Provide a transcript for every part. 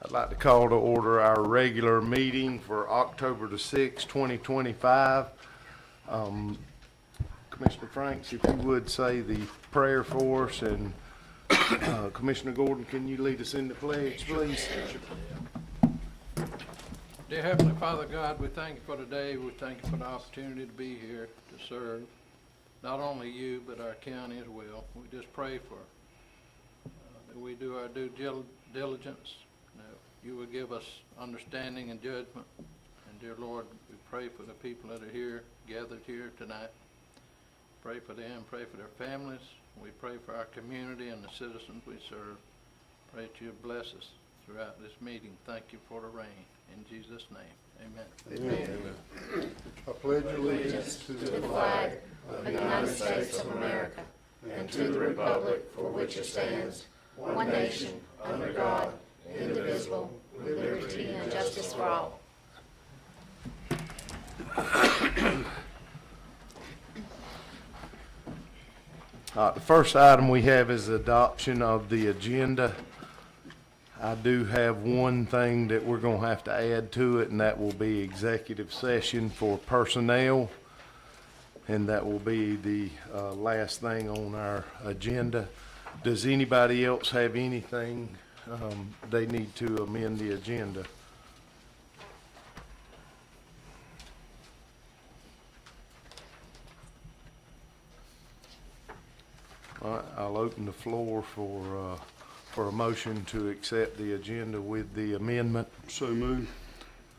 I'd like to call to order our regular meeting for October the 6th, 2025. Commissioner Franks, if you would say the prayer for us, and Commissioner Gordon, can you lead us in the pledge, please? Dear Heavenly Father God, we thank you for today. We thank you for the opportunity to be here to serve not only you, but our county as well. We just pray for that we do our due diligence. You will give us understanding and judgment. And dear Lord, we pray for the people that are here, gathered here tonight. Pray for them, pray for their families. We pray for our community and the citizens we serve. Pray that you bless us throughout this meeting. Thank you for the rain. In Jesus' name, amen. Amen. I pledge allegiance to the flag of the United States of America and to the republic for which it stands, one nation, under God, indivisible, with liberty and justice for all. The first item we have is adoption of the agenda. I do have one thing that we're going to have to add to it, and that will be executive session for personnel. And that will be the last thing on our agenda. Does anybody else have anything they need to amend the agenda? All right, I'll open the floor for a motion to accept the agenda with the amendment. So moved.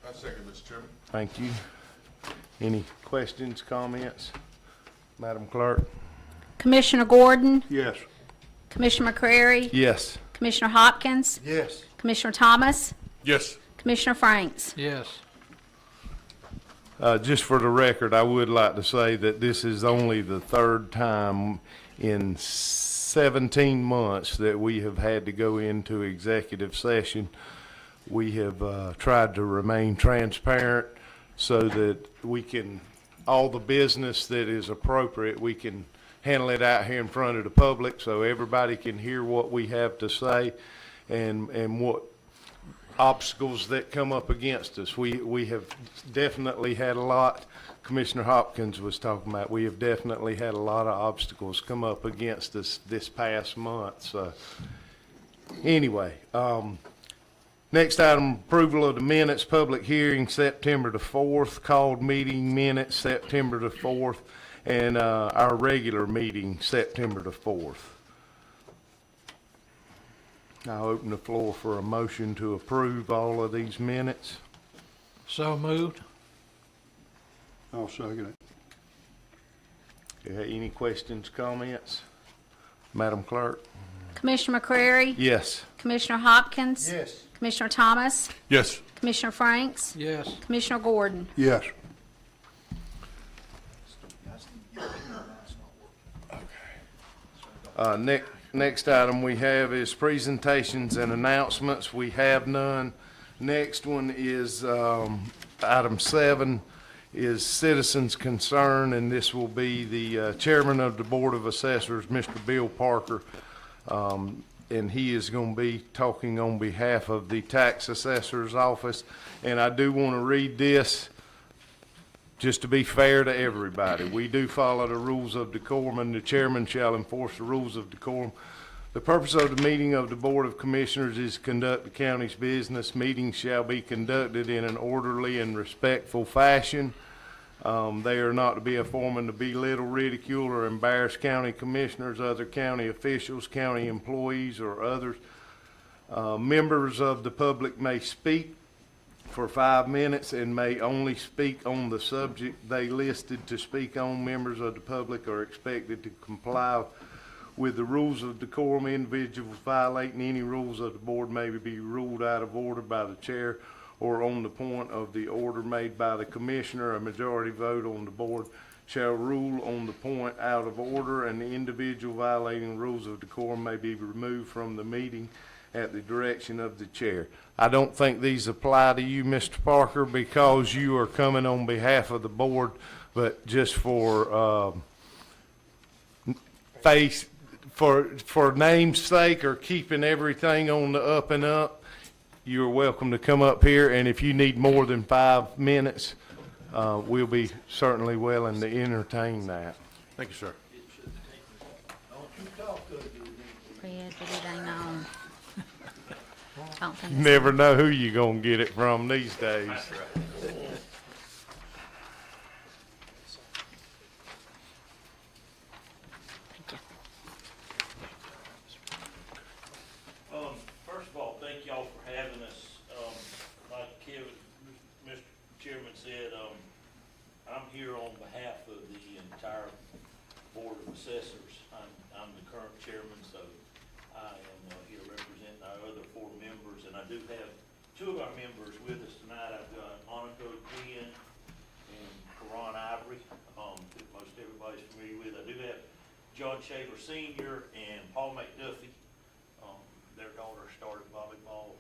I second, Mr. Chairman. Thank you. Any questions, comments? Madam Clerk? Commissioner Gordon, Yes. Commissioner McCrary, Yes. Commissioner Hopkins, Yes. Commissioner Thomas, Yes. Commissioner Franks. Yes. Just for the record, I would like to say that this is only the third time in 17 months that we have had to go into executive session. We have tried to remain transparent so that we can, all the business that is appropriate, we can handle it out here in front of the public so everybody can hear what we have to say and what obstacles that come up against us. We have definitely had a lot. Commissioner Hopkins was talking about, we have definitely had a lot of obstacles come up against us this past month. So anyway, next item, approval of the minutes, public hearing September the 4th, called meeting minutes September the 4th, and our regular meeting September the 4th. I'll open the floor for a motion to approve all of these minutes. So moved. I'll second it. Any questions, comments? Madam Clerk? Commissioner McCrary, Yes. Commissioner Hopkins, Yes. Commissioner Thomas, Yes. Commissioner Franks, Yes. Commissioner Gordon. Yes. Next item we have is presentations and announcements. We have none. Next one is item 7 is citizens' concern, and this will be the chairman of the Board of Assessors, Mr. Bill Parker, and he is going to be talking on behalf of the tax assessor's office. And I do want to read this just to be fair to everybody. We do follow the rules of decorum, and the chairman shall enforce the rules of decorum. The purpose of the meeting of the Board of Commissioners is to conduct the county's business. Meetings shall be conducted in an orderly and respectful fashion. They are not to be a forum to belittle, ridicule, or embarrass county commissioners, other county officials, county employees, or others. Members of the public may speak for 5 minutes and may only speak on the subject they listed to speak on. Members of the public are expected to comply with the rules of decorum. Individuals violating any rules of the board may be ruled out of order by the chair or on the point of the order made by the commissioner. A majority vote on the board shall rule on the point out of order, and the individual violating the rules of decorum may be removed from the meeting at the direction of the chair. I don't think these apply to you, Mr. Parker, because you are coming on behalf of the board, but just for for name's sake, or keeping everything on the up and up, you're welcome to come up here, and if you need more than 5 minutes, we'll be certainly willing to entertain that. Thank you, sir. Fred, but it ain't on. Don't think You it's never know who you're gonna get it from these days. Thank you. First of all, thank y'all for having us. Like Kevin, Mr. Chairman said, I'm here on behalf of the entire Board of Assessors. I'm the current chairman, so I am here representing our other 4 members, and I do have 2 of our members with us tonight. I've got Monica Quinn and Karan Ivory, that most everybody's familiar with. I do have John Shaver Sr. and Paul McDuffie. Their daughter started volleyball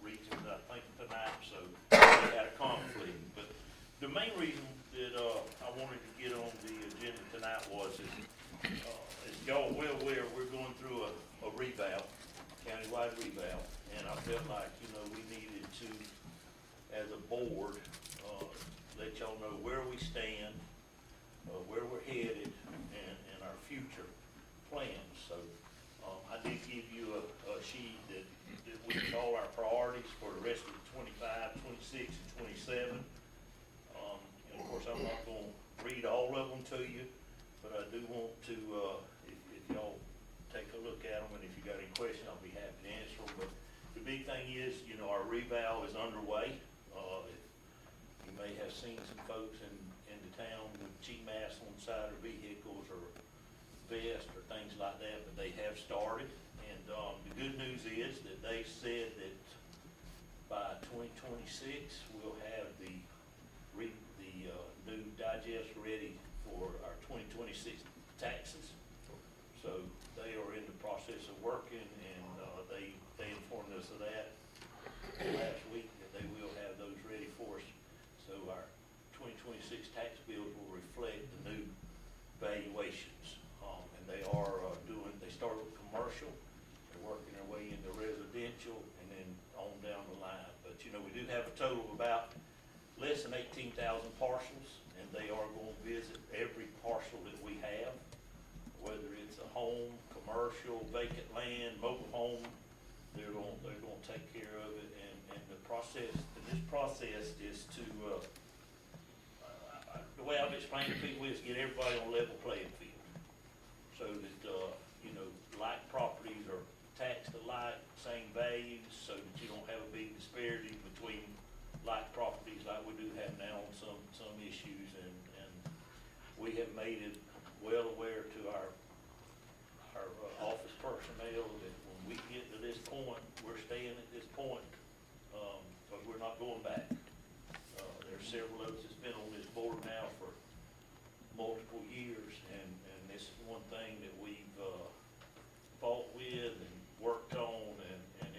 regions, I think, tonight, so they had a conflict. But the main reason that I wanted to get on the agenda tonight was, as y'all well aware, we're going through a revow, countywide revow, and I felt like, we needed to, as a board, let y'all know where we stand, where we're headed, and our future plans. So I did give you a sheet that we call our priorities for the rest of 25, 26, and 27. And of course, I'm not gonna read all of them to you, but I do want to, if y'all take a look at them, and if you got any questions, I'll be happy to answer them. But the big thing is, our revow is underway. You may have seen some folks in the town with GMAS on the side of vehicles or vests or things like that, but they have started. And the good news is that they said that by 2026, we'll have the new digest ready for our 2026 taxes. So they are in the process of working, and they informed us of that last week, that they will have those ready for us. So our 2026 tax bills will reflect the new valuations. And they are they started with commercial, they're working their way into residential, and then on down the line. But, we do have a total of about less than 18,000 parcels, and they are going to visit every parcel that we have, whether it's a home, commercial, vacant land, mobile home. They're going to take care of it, and this process is to, the way I've explained to people is get everybody on a level playing field, so that, like properties are taxed alike, same values, so that you don't have a big disparity between like properties like we do have now on some issues. And we have made it well aware to our office personnel that when we get to this point, we're staying at this point, but we're not going back. There's several of us that's been on this board now for multiple years, and this is one thing that we've fought with and worked on, and I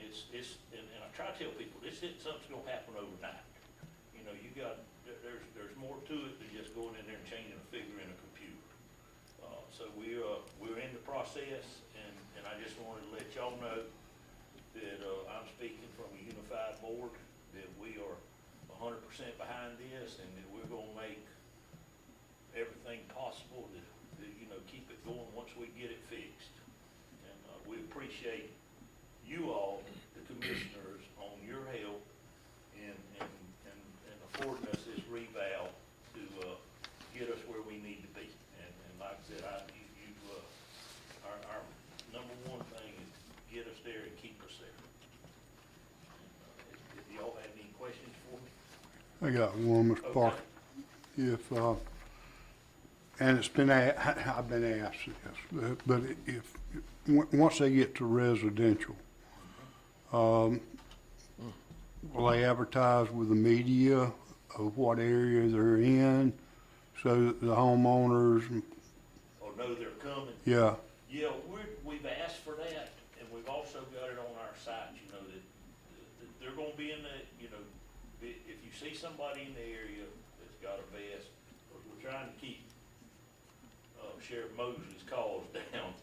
try to tell people, this isn't something that's gonna happen overnight. There's more to it than just going in there and changing a figure in a computer. So we're in the process, and I just wanted to let y'all know that I'm speaking from a unified board, that we are 100% behind this, and that we're gonna make everything possible to keep it going once we get it fixed. And we appreciate you all, the commissioners, on your help in affording us this revow to get us where we need to be. And like I said, our number one thing is to get us there and keep us there. If y'all have any questions for me? I got one, Mr. Parker. If, and it's been, I've been asked this, but if, once they get to residential, will they advertise with the media of what area they're in, so that the homeowners, Or know they're coming? yeah, Yeah, we've asked for that, and we've also got it on our site, that they're gonna be in the, if you see somebody in the area that's got a vest, we're trying to keep Sheriff Mosley's calls down.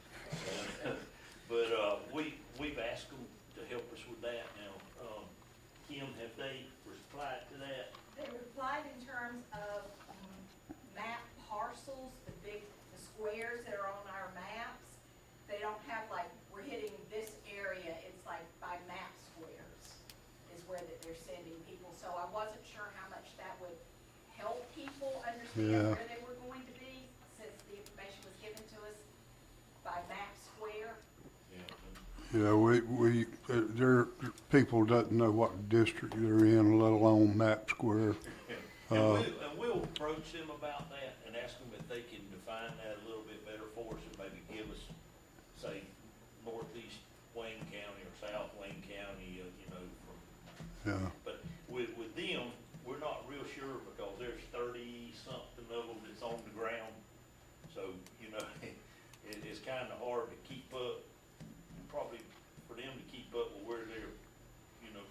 But we've asked them to help us with that now. Kim, have they replied to that? They replied in terms of map parcels, the squares that are on our maps. They don't have like, we're hitting this area, it's like by map squares is where that they're sending people. So I wasn't sure how much that would help people understand Yeah. where they were going to be, since the information was given to us by map square. There, people doesn't know what district they're in, let alone map square. And we'll approach them about that and ask them if they can define that a little bit better for us and maybe give us, say, northeast Wayne County or south Wayne County, from. Yeah, But with them, we're not real sure because there's 30-something of them that's on the ground. So, it's kind of hard to keep up, probably for them to keep up with where they're,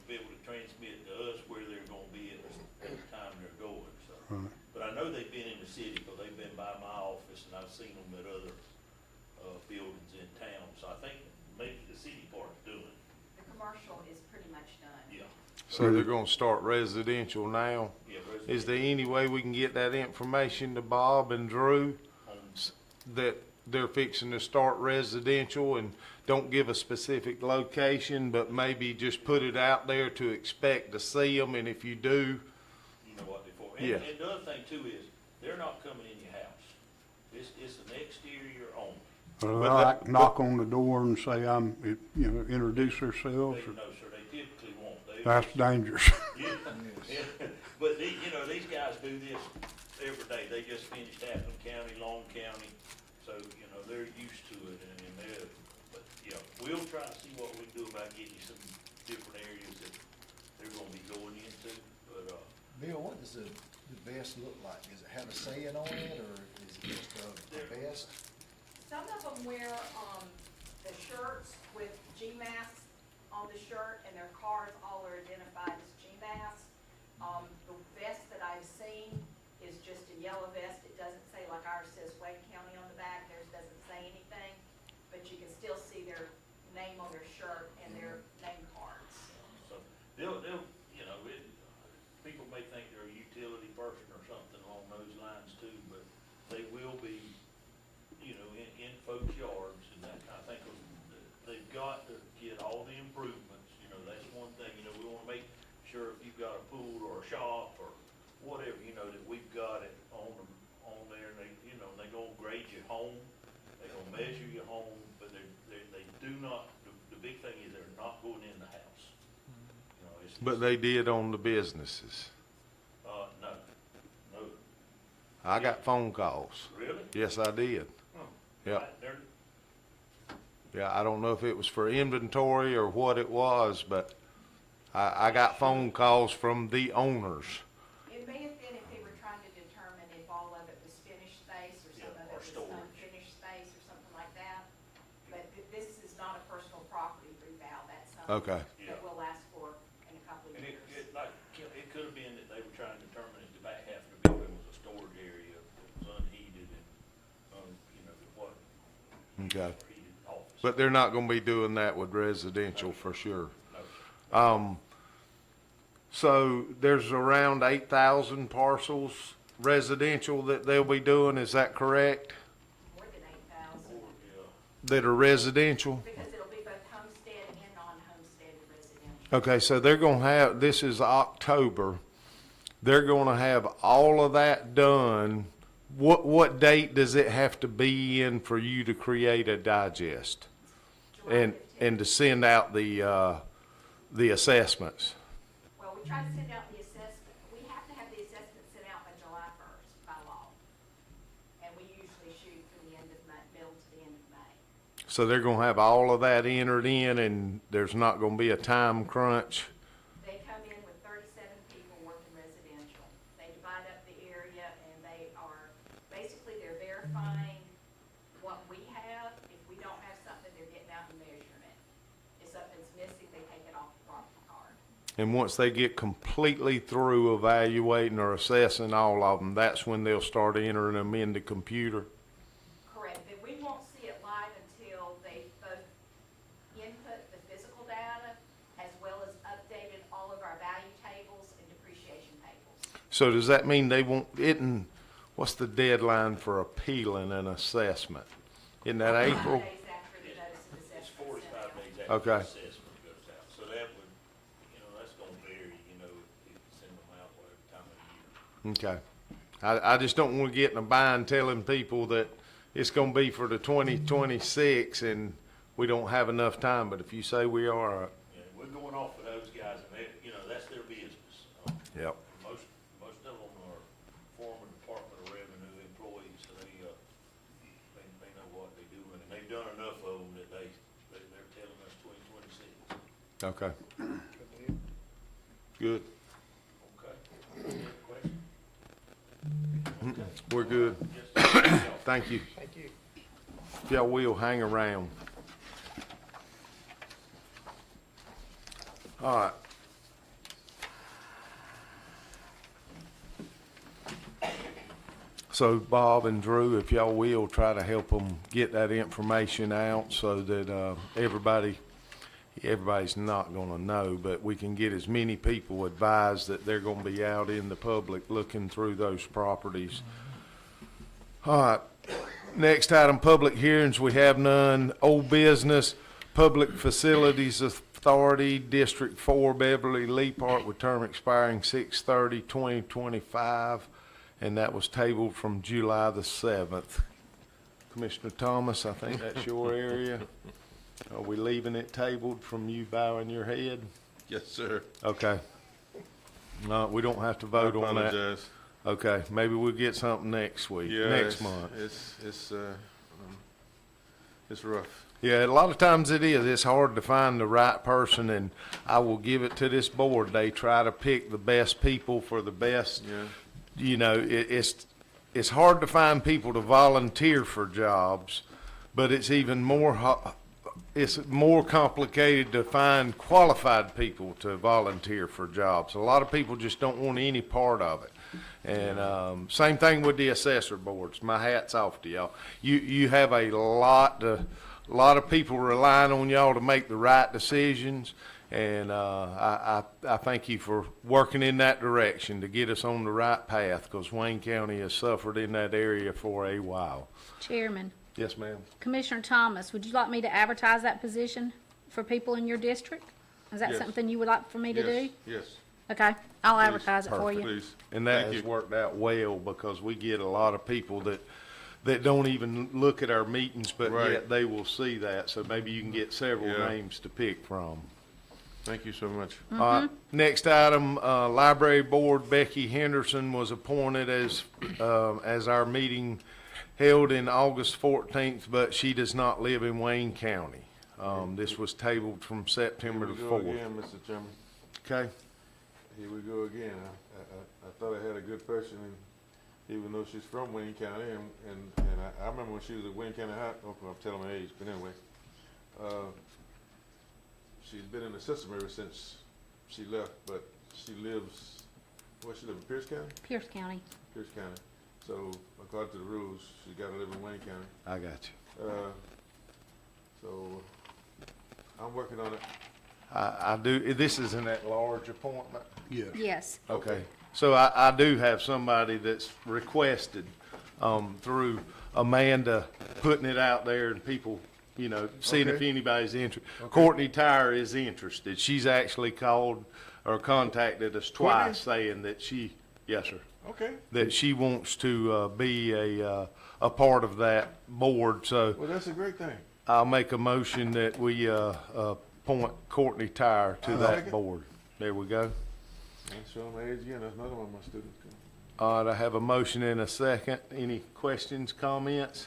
be able to transmit to us where they're gonna be at the time they're going, so. right. But I know they've been in the city, because they've been by my office, and I've seen them at other, buildings in town, so I think maybe the city part's doing it, The commercial is pretty much done. yeah. So they're gonna start residential now. Yeah, Is there any way we can get that information to Bob and Drew on- that they're fixing to start residential, and don't give a specific location, but maybe just put it out there to expect to see them, and if you do, you know what they're for. Yeah. And the other thing too is, they're not coming in your house. It's an exterior only. Well, But I that- knock on the door and say introduce They, themselves. no, sir, they typically won't. That's dangerous. Yeah, yeah. But these guys do this every day. They just finished Appleton County, Long County, so, they're used to it and they're, but, we'll try to see what we can do about getting you some different areas that they're gonna be going into, but, Bill, what does the vest look like? Does it have a saying on it, or is it just a vest? Some of them wear, the shirts with GMAS on the shirt, and their cars all are identified as GMAS. The vest that I've seen is just a yellow vest. It doesn't say, like ours says Wayne County on the back, theirs doesn't say anything, but you can still see their name on their shirt and their name cards. so, they'll, people may think they're a utility person or something along those lines too, but they will be, in folks' yards and that kind of thing. 'Cause they've got to get all the improvements, that's one thing, we wanna make sure if you've got a pool or a shop or whatever, that we've got it on there, and they gonna grade your home, they gonna measure your home, but they do not, the big thing is they're not going in the house. but they did on the businesses. No, I got phone calls. really? Yes, I did. Huh. Yep. Right, they're- Yeah, I don't know if it was for inventory or what it was, but I got phone calls from the owners. It may have been if they were trying to determine if all of it was finished space or some Yeah, of or it was storage. unfinished space or something like that. But this is not a personal property revow, that's Okay. something that will last for in a couple of And years. it could have been that they were trying to determine if the back half of the building was a storage area that was unheated and, what, Okay. heated office. But they're not gonna be doing that with residential for sure. No, So there's around 8,000 parcels residential that they'll be doing, is that correct? More than 8,000, yeah. That are residential? because it'll be both homestead and non-homestead residential. Okay, so they're gonna have, this is October, they're gonna have all of that done. What date does it have to be in for you to create a digest? July And 15th. to send out the assessments? Well, we try to send out the assessment, we have to have the assessment sent out by July 1st by law. And we usually shoot for the end of May, middle to the end of May. So they're gonna have all of that entered in, and there's not gonna be a time crunch? They come in with 37 people working residential. They divide up the area and they are, basically they're verifying what we have. If we don't have something, they're getting out and measuring it. If something's missing, they take it off the property card. And once they get completely through evaluating or assessing all of them, that's when they'll start entering them in the computer? Correct, but we won't see it live until they both input the physical data as well as updated all of our So does that mean they won't, what's the deadline for appealing an assessment? Isn't that April? Days after the notice of It's assessment. 45 days after the Okay. assessment goes out. So that would, that's gonna vary, if you send them out whatever time of year. Okay. I just don't want to get in a bind telling people that it's going to be for the 2026 and we don't have enough time, but if you say we are, Yeah, we're going off of those guys, and they, that's their business. yep. Most of them are former Department of Revenue employees, so they know what they're doing, and they've done enough of them that they're telling us 2026. Okay. Good. Okay. Any other questions? We're good. Yes. Thank you. Thank you. If y'all will, hang around. All right. So Bob and Drew, if y'all will, try to help them get that information out so that everybody's not gonna know, but we can get as many people advised that they're gonna be out in the public looking through those properties. All right, next item, public hearings, we have none. Old business, Public Facilities Authority, District 4, Beverly Lee Park, with term expiring 6/30/2025, and that was tabled from July the 7th. Commissioner Thomas, I think that's your area. Are we leaving it tabled from you bowing your head? Yes, sir. Okay. No, we don't have to vote on that. Apologize. Okay, maybe we'll get something next week, next month. It's rough. Yeah, a lot of times it is. It's hard to find the right person, and I will give it to this board. They try to pick the best people for the best. Yeah. It's hard to find people to volunteer for jobs, but it's even more, it's more complicated to find qualified people to volunteer for jobs. A lot of people just don't want any part of it. And same thing with the assessor boards. My hat's off to y'all. You have a lot of people relying on y'all to make the right decisions. And I thank you for working in that direction to get us on the right path, because Wayne County has suffered in that area for a while. Chairman, Yes, ma'am. Commissioner Thomas, would you like me to advertise that position for people in your district? Is that Yes. something you would like for me to do? Yes, Okay, I'll advertise it for you. please. And that Thank has you. worked out well, because we get a lot of people that don't even look at our meetings, but Right. yet they will see that. So maybe you can get several Yeah. names to pick from. Thank you so much. Mm-hmm. All right, next item, Library Board, Becky Henderson was appointed as our meeting held in August 14th, but she does not live in Wayne County. This was tabled from September the Here we go 4th. again, Mr. Chairman. Okay, Here we go again. I thought I had a good person, and even though she's from Wayne County, and I remember when she was at Wayne County High, oh, I'm telling my age, but anyway. She's been in the system ever since she left, but she lives, where she live, in Pierce County? Pierce County. Pierce County. So according to the rules, she's gotta live in Wayne County. I got you. So I'm working on it. I do, this is an at-large appointment? Yes. Yes. Okay, so I do have somebody that's requested, through Amanda putting it out there and people, seeing if Okay. anybody's interested. Courtney Tyre is interested. She's actually called or contacted us twice saying that yes, sir, Okay. that she wants to, be a part of that board. So Well, that's a great thing. I'll make a motion that we, appoint Courtney Tyre to I'll that second. board. There we go. I'm showing my age again. That's another one of my students. All right, I have a motion and a second. Any questions, comments?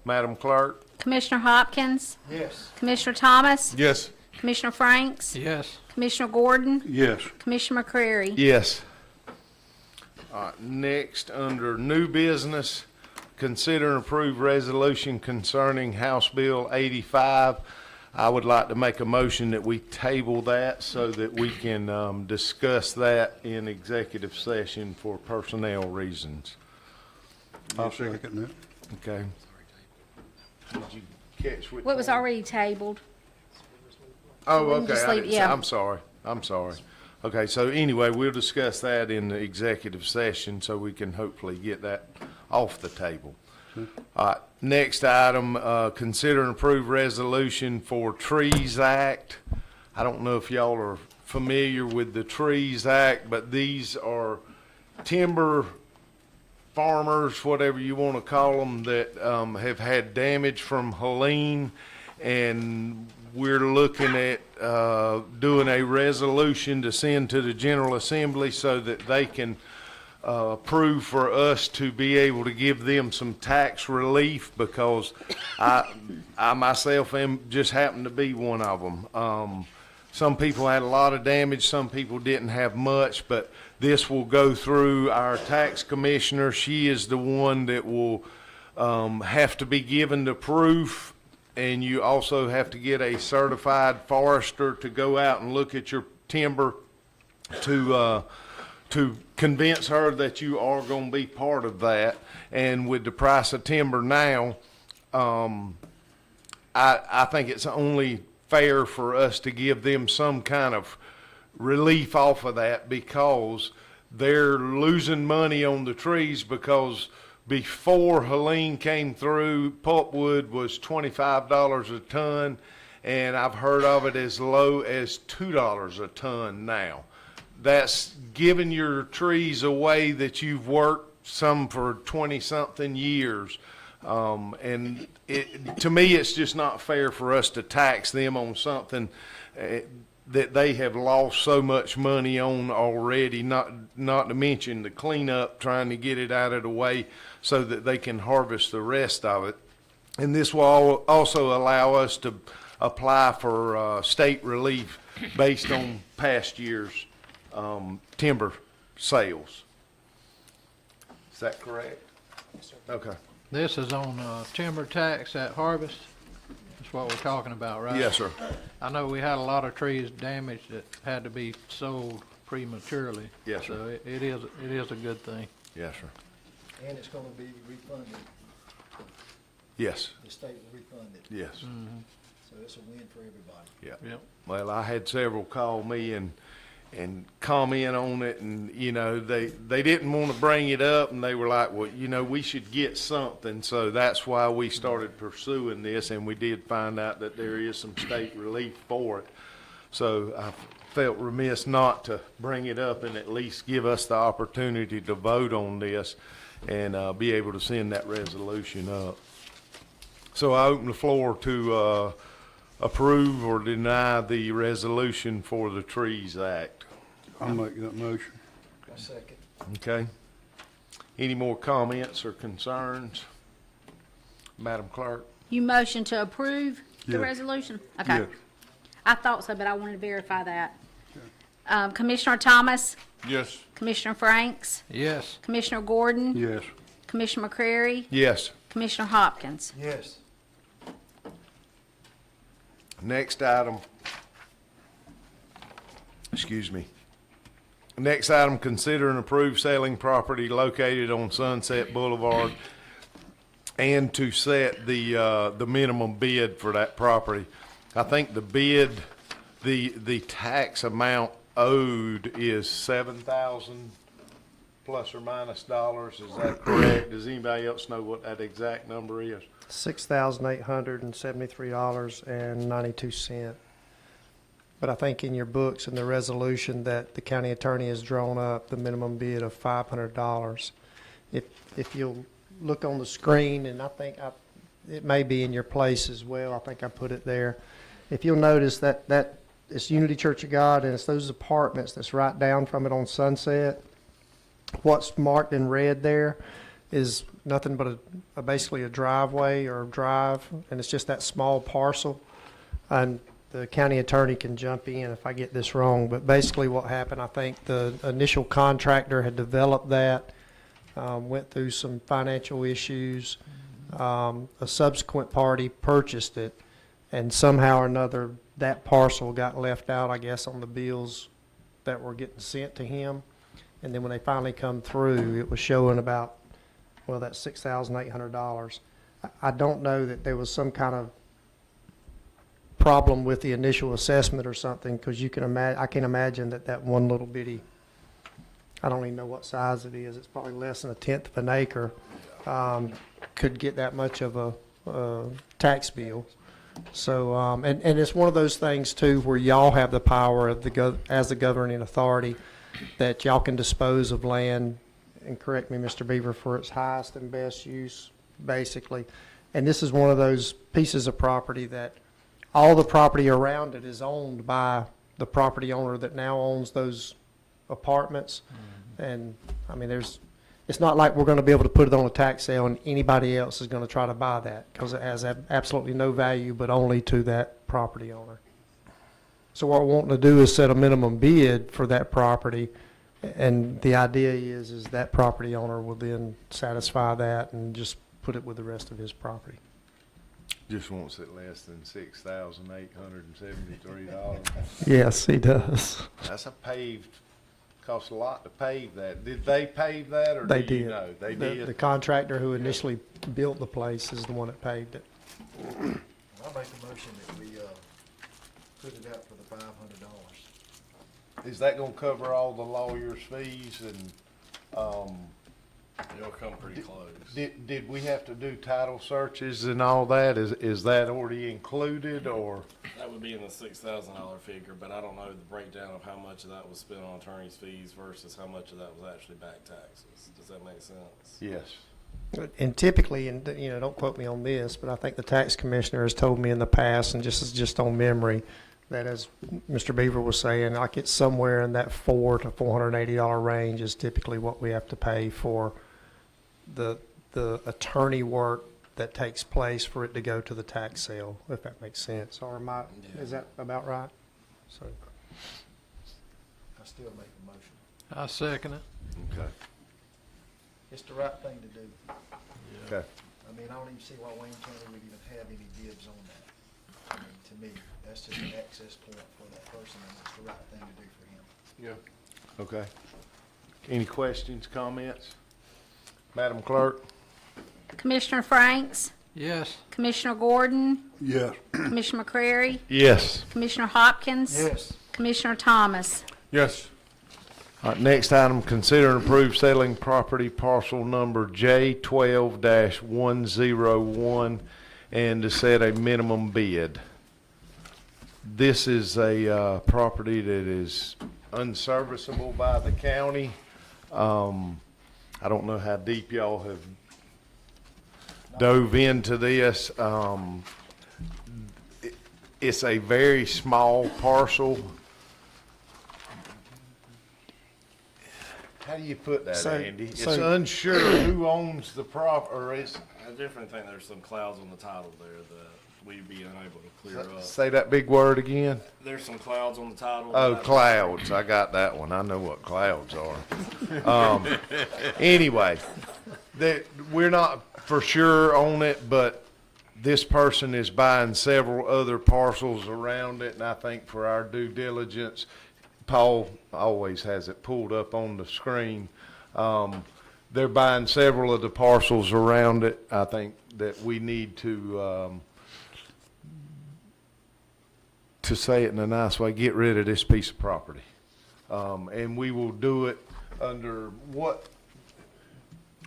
Madam Clerk? Commissioner Hopkins, Yes. Commissioner Thomas, Yes. Commissioner Franks, Yes. Commissioner Gordon, Yes. Commissioner McCreary. Yes. All right, next, under new business, consider and approve resolution concerning House Bill 85. I would like to make a motion that we table that so that we can discuss that in executive session for personnel reasons. I'll second that. Okay. Did you catch which Well, it was one? already tabled. Oh, we can okay, just I leave- didn't see- yeah. I'm sorry. Okay, so anyway, we'll discuss that in the executive session so we can hopefully get that off the table. All right, next item, consider and approve resolution for Trees Act. I don't know if y'all are familiar with the Trees Act, but these are timber farmers, whatever you want to call them, that have had damage from Helene, and we're looking at doing a resolution to send to the General Assembly so that they can approve for us to be able to give them some tax relief, because I myself just happen to be one of them. Some people had a lot of damage, some people didn't have much, but this will go through our tax commissioner. She is the one that will have to be given the proof, and you also have to get a certified forester to go out and look at your timber to convince her that you are going to be part of that. And with the price of timber now, I think it's only fair for us to give them some kind of relief off of that, because they're losing money on the trees, because before Helene came through, pulpwood was $25 a ton, and I've heard of it as low as $2 a ton now. That's giving your trees away that you've worked some for 20-something years. And to me, it's just not fair for us to tax them on something that they have lost so much money on already, not to mention the cleanup, trying to get it out of the way so that they can harvest the rest of it. And this will also allow us to apply for state relief based on past years' timber sales. Is that correct? Okay. This is on timber tax at harvest. That's what we're talking about, right? Yes, sir. I know we had a lot of trees damaged that had to be sold prematurely. Yes, sir. So it is a good thing. Yes, sir. And it's gonna be refunded, Yes, the state will refund it, yes. so it's a win for everybody. Yeah. Yep. Well, I had several call me and comment on it, and, you know, they didn't want to bring it up, and they were like, well, you know, we should get something. So that's why we started pursuing this, and we did find out that there is some state relief for it. So I felt remiss not to bring it up and at least give us the opportunity to vote on this and be able to send that resolution up. So I open the floor to approve or deny the resolution for the Trees Act. I'll make that motion. A second. Okay? Any more comments or concerns? Madam Clerk? You motion to approve the Yes. resolution? Okay. Yes. I thought so, but I wanted to verify that. Commissioner Thomas, Yes. Commissioner Franks, Yes. Commissioner Gordon, Yes. Commissioner McCrary, Yes. Commissioner Hopkins. Yes. Next item. Excuse me. Next item, consider and approve selling property located on Sunset Boulevard and to set the minimum bid for that property. I think the bid, the tax amount owed is $7,000 plus or minus dollars. Is that correct? Does anybody else know what that exact number is? $6,873.92. But I think in your books and the resolution that the county attorney has drawn up, the minimum bid of $500. If you'll look on the screen, and I think it may be in your place as well, I think I put it there. If you'll notice that it's Unity Church of God, and it's those apartments that's right down from it on Sunset. What's marked in red there is nothing but basically a driveway or drive, and it's just that small parcel. And the county attorney can jump in if I get this wrong, but basically what happened, I think the initial contractor had developed that, went through some financial issues. A subsequent party purchased it, and somehow or another that parcel got left out, I guess, on the bills that were getting sent to him. And then when they finally come through, it was showing about, well, that's $6,800. I don't know that there was some kind of problem with the initial assessment or something, because you can I can imagine that one little bitty, I don't even know what size it is, it's probably less than 1/10 of an acre, could get that much of a tax bill. So, and it's one of those things too, where y'all have the power of as the governing authority, that y'all can dispose of land, and correct me, Mr. Beaver, for its highest and best use, basically. And this is one of those pieces of property that all the property around it is owned by the property owner that now owns those apartments. And, I mean, it's not like we're going to be able to put it on a tax sale and anybody else is going to try to buy that, because it has absolutely no value but only to that property owner. So what we're wanting to do is set a minimum bid for that property, and the idea is that property owner will then satisfy that and just put it with the rest of his property. Just wants it less than $6,873. Yes, he does. That's a paved, costs a lot to pave that. Did they pave that, or They do you did. know? They The did? contractor who initially built the place is the one that paved it. I'll make a motion that we, put it out for the $500. Is that gonna cover all the lawyer's fees and, It'll come pretty close. did we have to do title searches and all that? Is that already included, or? That would be in the $6,000 figure, but I don't know the breakdown of how much of that was spent on attorney's fees versus how much of that was actually back taxes. Does that make sense? Yes. And typically, and you know, don't quote me on this, but I think the tax commissioner has told me in the past, and just on memory, that as Mr. Beaver was saying, like it's somewhere in that $400 to $480 range is typically what we have to pay for the attorney work that takes place for it to go to the tax sale, if that makes sense. Or is that about right? So, I still make a motion. I second it. Okay. It's the right thing to do. Okay. I mean, I don't even see why Wayne County would even have any dibs on that. I mean, to me, that's just an access point for that person, and it's the right thing to do for him. Yeah. Okay. Any questions, comments? Madam Clerk? Commissioner Franks, Yes. Commissioner Gordon, Yes. Commissioner McCrary, Yes. Commissioner Hopkins. Yes. Commissioner Thomas. Yes. All right, next item, consider and approve selling property parcel number J12-101 and to set a minimum bid. This is a property that is unserviceable by the county. I don't know how deep y'all have dove into this. It's a very small parcel. How do you put that, So- Andy? It's so- unsure who owns the or is, I definitely think there's some clouds on the title there that we'd be unable to clear up. say that big word again? There's some clouds on the title. Oh, that- clouds, I got that one, I know what clouds are. Anyway, we're not for sure on it, but this person is buying several other parcels around it, and I think for our due diligence, Paul always has it pulled up on the screen. They're buying several of the parcels around it. I think that we need to say it in a nice way, get rid of this piece of property. And we will do it under what?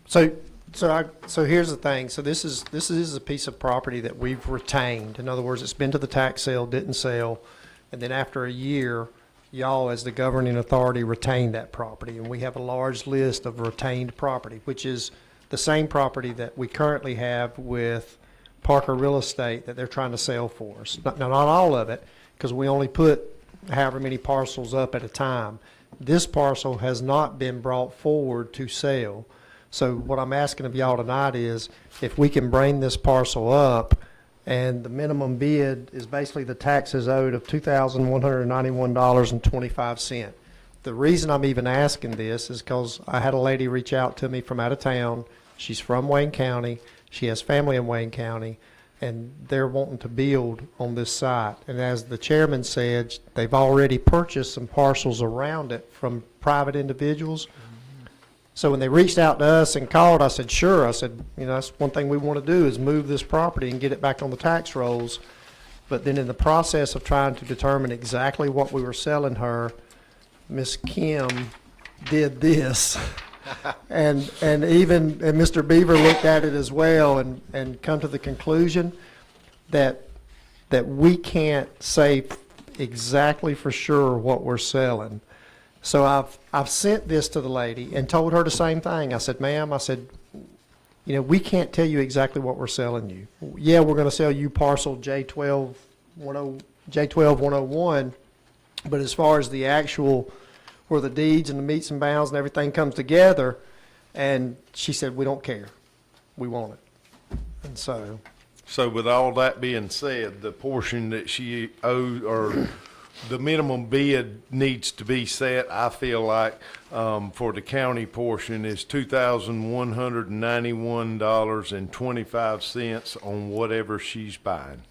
So here's the thing. So this is a piece of property that we've retained. In other words, it's been to the tax sale, didn't sell, and then after a year, y'all as the governing authority retain that property. And we have a large list of retained property, which is the same property that we currently have with Parker Real Estate that they're trying to sell for us. Not all of it, because we only put however many parcels up at a time. This parcel has not been brought forward to sell. So what I'm asking of y'all tonight is if we can bring this parcel up, and the minimum bid is basically the taxes owed of $2,191.25. The reason I'm even asking this is because I had a lady reach out to me from out of town. She's from Wayne County. She has family in Wayne County, and they're wanting to build on this site. And as the chairman said, they've already purchased some parcels around it from private individuals. So when they reached out to us and called, I said, sure. I said, you know, that's one thing we want to do is move this property and get it back on the tax rolls. But then in the process of trying to determine exactly what we were selling her, Miss Kim did this. And Mr. Beaver looked at it as well and come to the conclusion that we can't say exactly for sure what we're selling. So I've sent this to the lady and told her the same thing. I said, ma'am, I said, you know, we can't tell you exactly what we're selling you. Yeah, we're going to sell you parcel J12-101, but as far as the actual, where the deeds and the meets and bounds and everything comes together, and she said, we don't care. We want it. And so, with all that being said, the portion that she owed, or the minimum bid needs to be set, I feel like, for the county portion is $2,191.25 on whatever she's buying.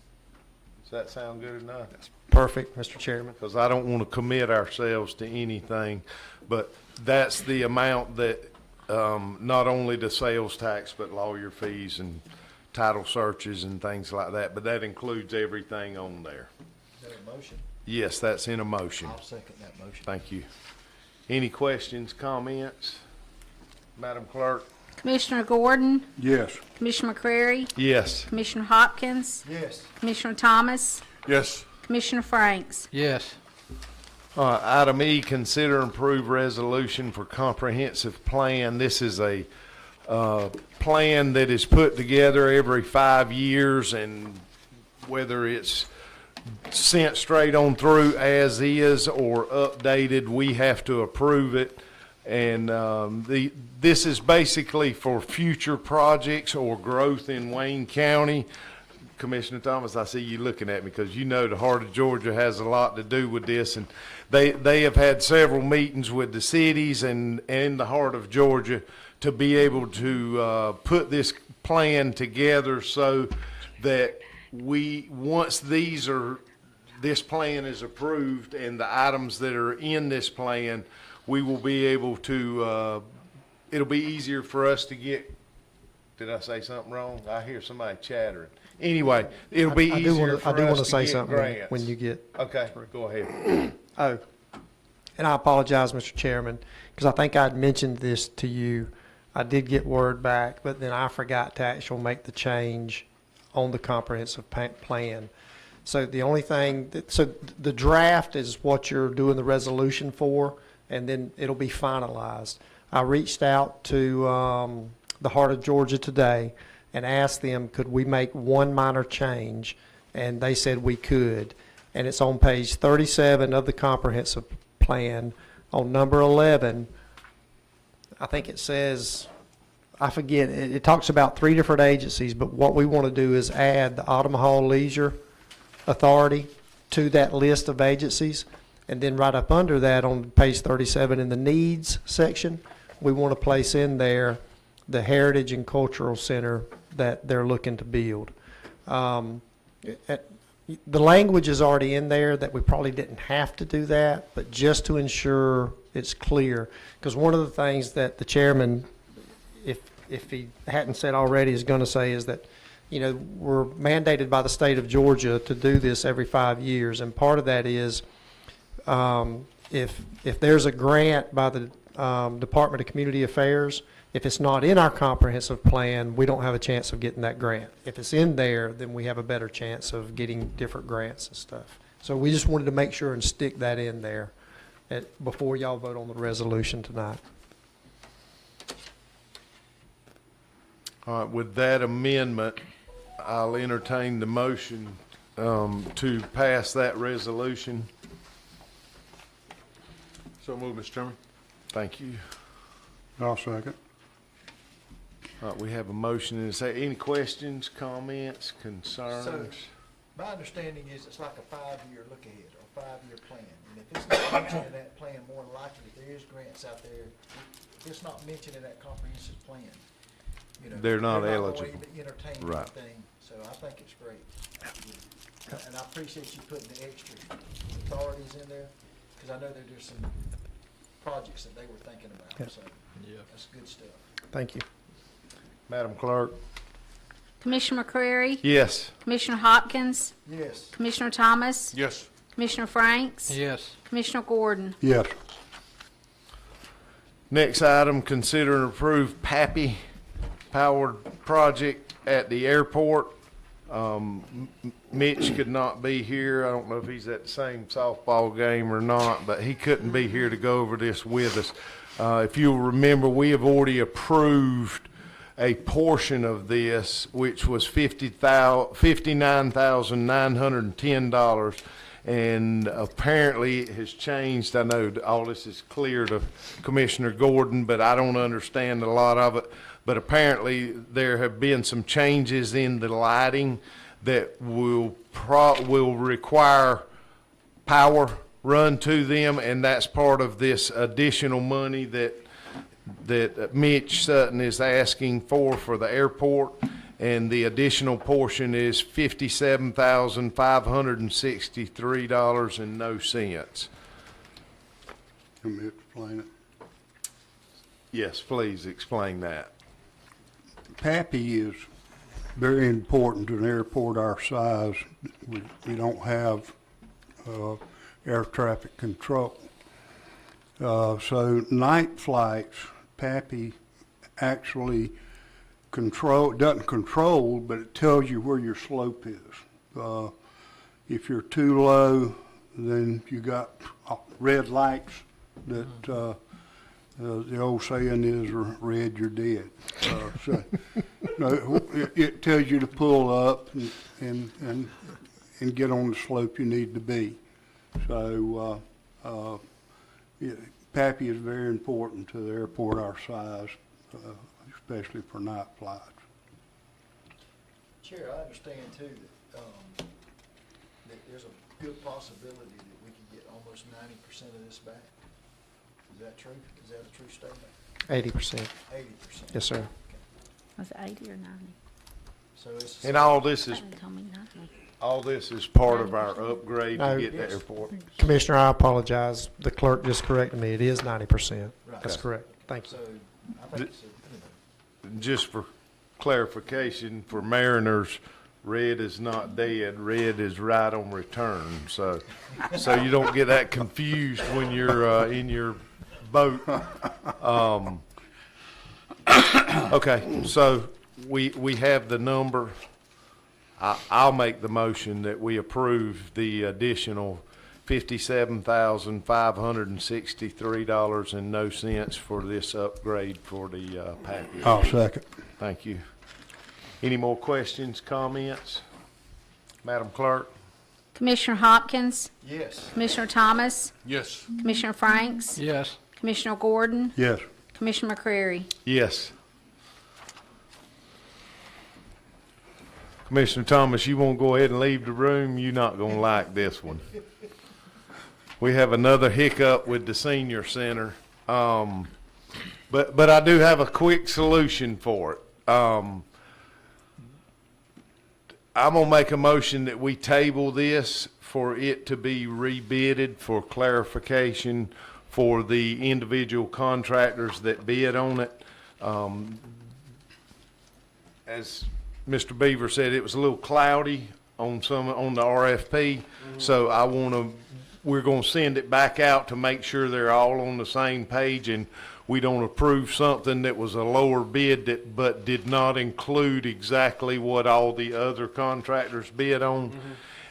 Does that sound good enough? perfect, Mr. Chairman. Because I don't want to commit ourselves to anything, but that's the amount that, not only the sales tax, but lawyer fees and title searches and things like that, but that includes everything on there. Is that a motion? Yes, that's in a motion. I'll second that motion. Thank you. Any questions, comments? Madam Clerk? Commissioner Gordon, Yes. Commissioner McCrary, Yes. Commissioner Hopkins, Yes. Commissioner Thomas, Yes. Commissioner Franks. Yes. Item E, consider and approve resolution for comprehensive plan. This is a plan that is put together every 5 years, and whether it's sent straight on through as is or updated, we have to approve it. And this is basically for future projects or growth in Wayne County. Commissioner Thomas, I see you looking at me because you know the Heart of Georgia has a lot to do with this, and they have had several meetings with the cities and the Heart of Georgia to be able to put this plan together so that once this plan is approved and the items that are in this plan, we will be able to, it'll be easier for us to get, did I say something wrong? I hear somebody chattering. Anyway, it'll be I do easier wanna- for I do want us to to say get something grants. when you get. Okay, go ahead. Oh, and I apologize, Mr. Chairman, because I think I'd mentioned this to you. I did get word back, but then I forgot to actually make the change on the comprehensive plan. So the only thing, so the draft is what you're doing the resolution for, and then it'll be finalized. I reached out to the Heart of Georgia today and asked them, could we make one minor change? And they said we could. And it's on page 37 of the comprehensive plan. On number 11, I think it says, I forget, it talks about 3 different agencies, but what we want to do is add the Omaha Leisure Authority to that list of agencies. And then right up under that on page 37 in the needs section, we want to place in there the Heritage and Cultural Center that they're looking to build. The language is already in there that we probably didn't have to do that, but just to ensure it's clear. Because one of the things that the chairman, if he hadn't said already, is going to say is that, you know, we're mandated by the state of Georgia to do this every 5 years. And part of that is if there's a grant by the Department of Community Affairs, if it's not in our comprehensive plan, we don't have a chance of getting that grant. If it's in there, then we have a better chance of getting different grants and stuff. So we just wanted to make sure and stick that in there before y'all vote on the resolution tonight. All right, with that amendment, I'll entertain the motion to pass that resolution. So move, Mr. Chairman. Thank you. I'll second. All right, we have a motion and a second. Any questions, comments, concerns? My understanding is it's like a 5-year look ahead or 5-year plan. And if it's not mentioned in that plan, more than likely, if there is grants out there, if it's not mentioned in that comprehensive plan, you know. They're not gonna eligible. even entertain Right. anything. So I think it's great. And I appreciate you putting the extra authorities in there, because I know that there's some projects that they were thinking about, Yep. so Yeah. that's good stuff. Thank you. Madam Clerk? Commissioner McCreary, Yes. Commissioner Hopkins, Yes. Commissioner Thomas, Yes. Commissioner Franks, Yes. Commissioner Gordon. Yes. Next item, consider and approve Pappy powered project at the airport. Mitch could not be here. I don't know if he's at the same softball game or not, but he couldn't be here to go over this with us. If you'll remember, we have already approved a portion of this, which was $59,910. And apparently it has changed. I know all this is clear to Commissioner Gordon, but I don't understand a lot of it. But apparently there have been some changes in the lighting that will require power run to them, and that's part of this additional money that Mitch Sutton is asking for the airport. And the additional portion is $57,563.00. Let me explain it. Yes, please explain that. Pappy is very important to an airport our size. We don't have air traffic control. So night flights, Pappy actually doesn't control, but it tells you where your slope is. If you're too low, then you got red lights that the old saying is, red, you're dead. So, no, it tells you to pull up and get on the slope you need to be. So Pappy is very important to the airport our size, especially for night flights. Chair, I understand too that there's a good possibility that we could get almost 90% of this back. Is that true? Is that a true statement? 80%. 80%? Yes, sir. Was it 80 or 90? So it's. And all this is, Somebody told me 90. all this is part of our upgrade to No. get to airport. Commissioner, I apologize. The clerk just corrected me. It is 90%. Right. That's correct. Thank you. So I think it's, Just for clarification, for mariners, red is not dead, red is right on return. So you don't get that confused when you're in your boat. Okay, so we have the number. I'll make the motion that we approve the additional $57,563.00 for this upgrade for the Pappy. I'll second. Thank you. Any more questions, comments? Madam Clerk? Commissioner Hopkins, yes. Commissioner Thomas, Yes. Commissioner Franks, Yes. Commissioner Gordon, Yes. Commissioner McCreary. Yes. Commissioner Thomas, you won't go ahead and leave the room? You're not gonna like this one. We have another hiccup with the senior center. But I do have a quick solution for it. I'm gonna make a motion that we table this for it to be rebidded for clarification for the individual contractors that bid on it. As Mr. Beaver said, it was a little cloudy on the RFP, so we're gonna send it back out to make sure they're all on the same page, and we don't approve something that was a lower bid but did not include exactly what all the other contractors bid on.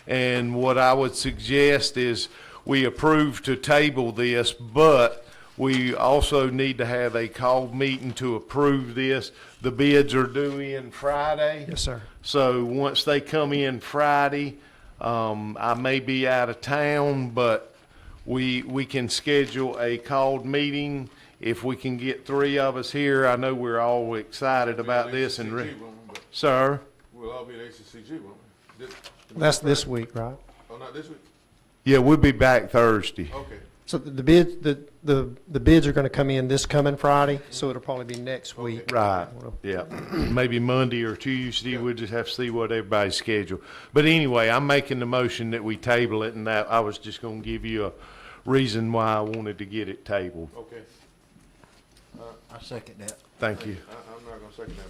And what I would suggest is we approve to table this, but we also need to have a called meeting to approve this. The bids are due in Friday. Yes, sir. So once they come in Friday, I may be out of town, but we can schedule a called meeting. If we can get 3 of us here, I know we're all excited about this and, sir? We'll all be at ACCG, won't we? That's this week, right? Oh, not this week? Yeah, we'll be back Thursday. Okay. So the bids are going to come in this coming Friday, so it'll probably be next week. Right, yeah. Maybe Monday or Tuesday, we'll just have to see what everybody's schedule. But anyway, I'm making the motion that we table it, and that I was just gonna give you a reason why I wanted to get it tabled. Okay. I second that. Thank you. I'm not gonna second that,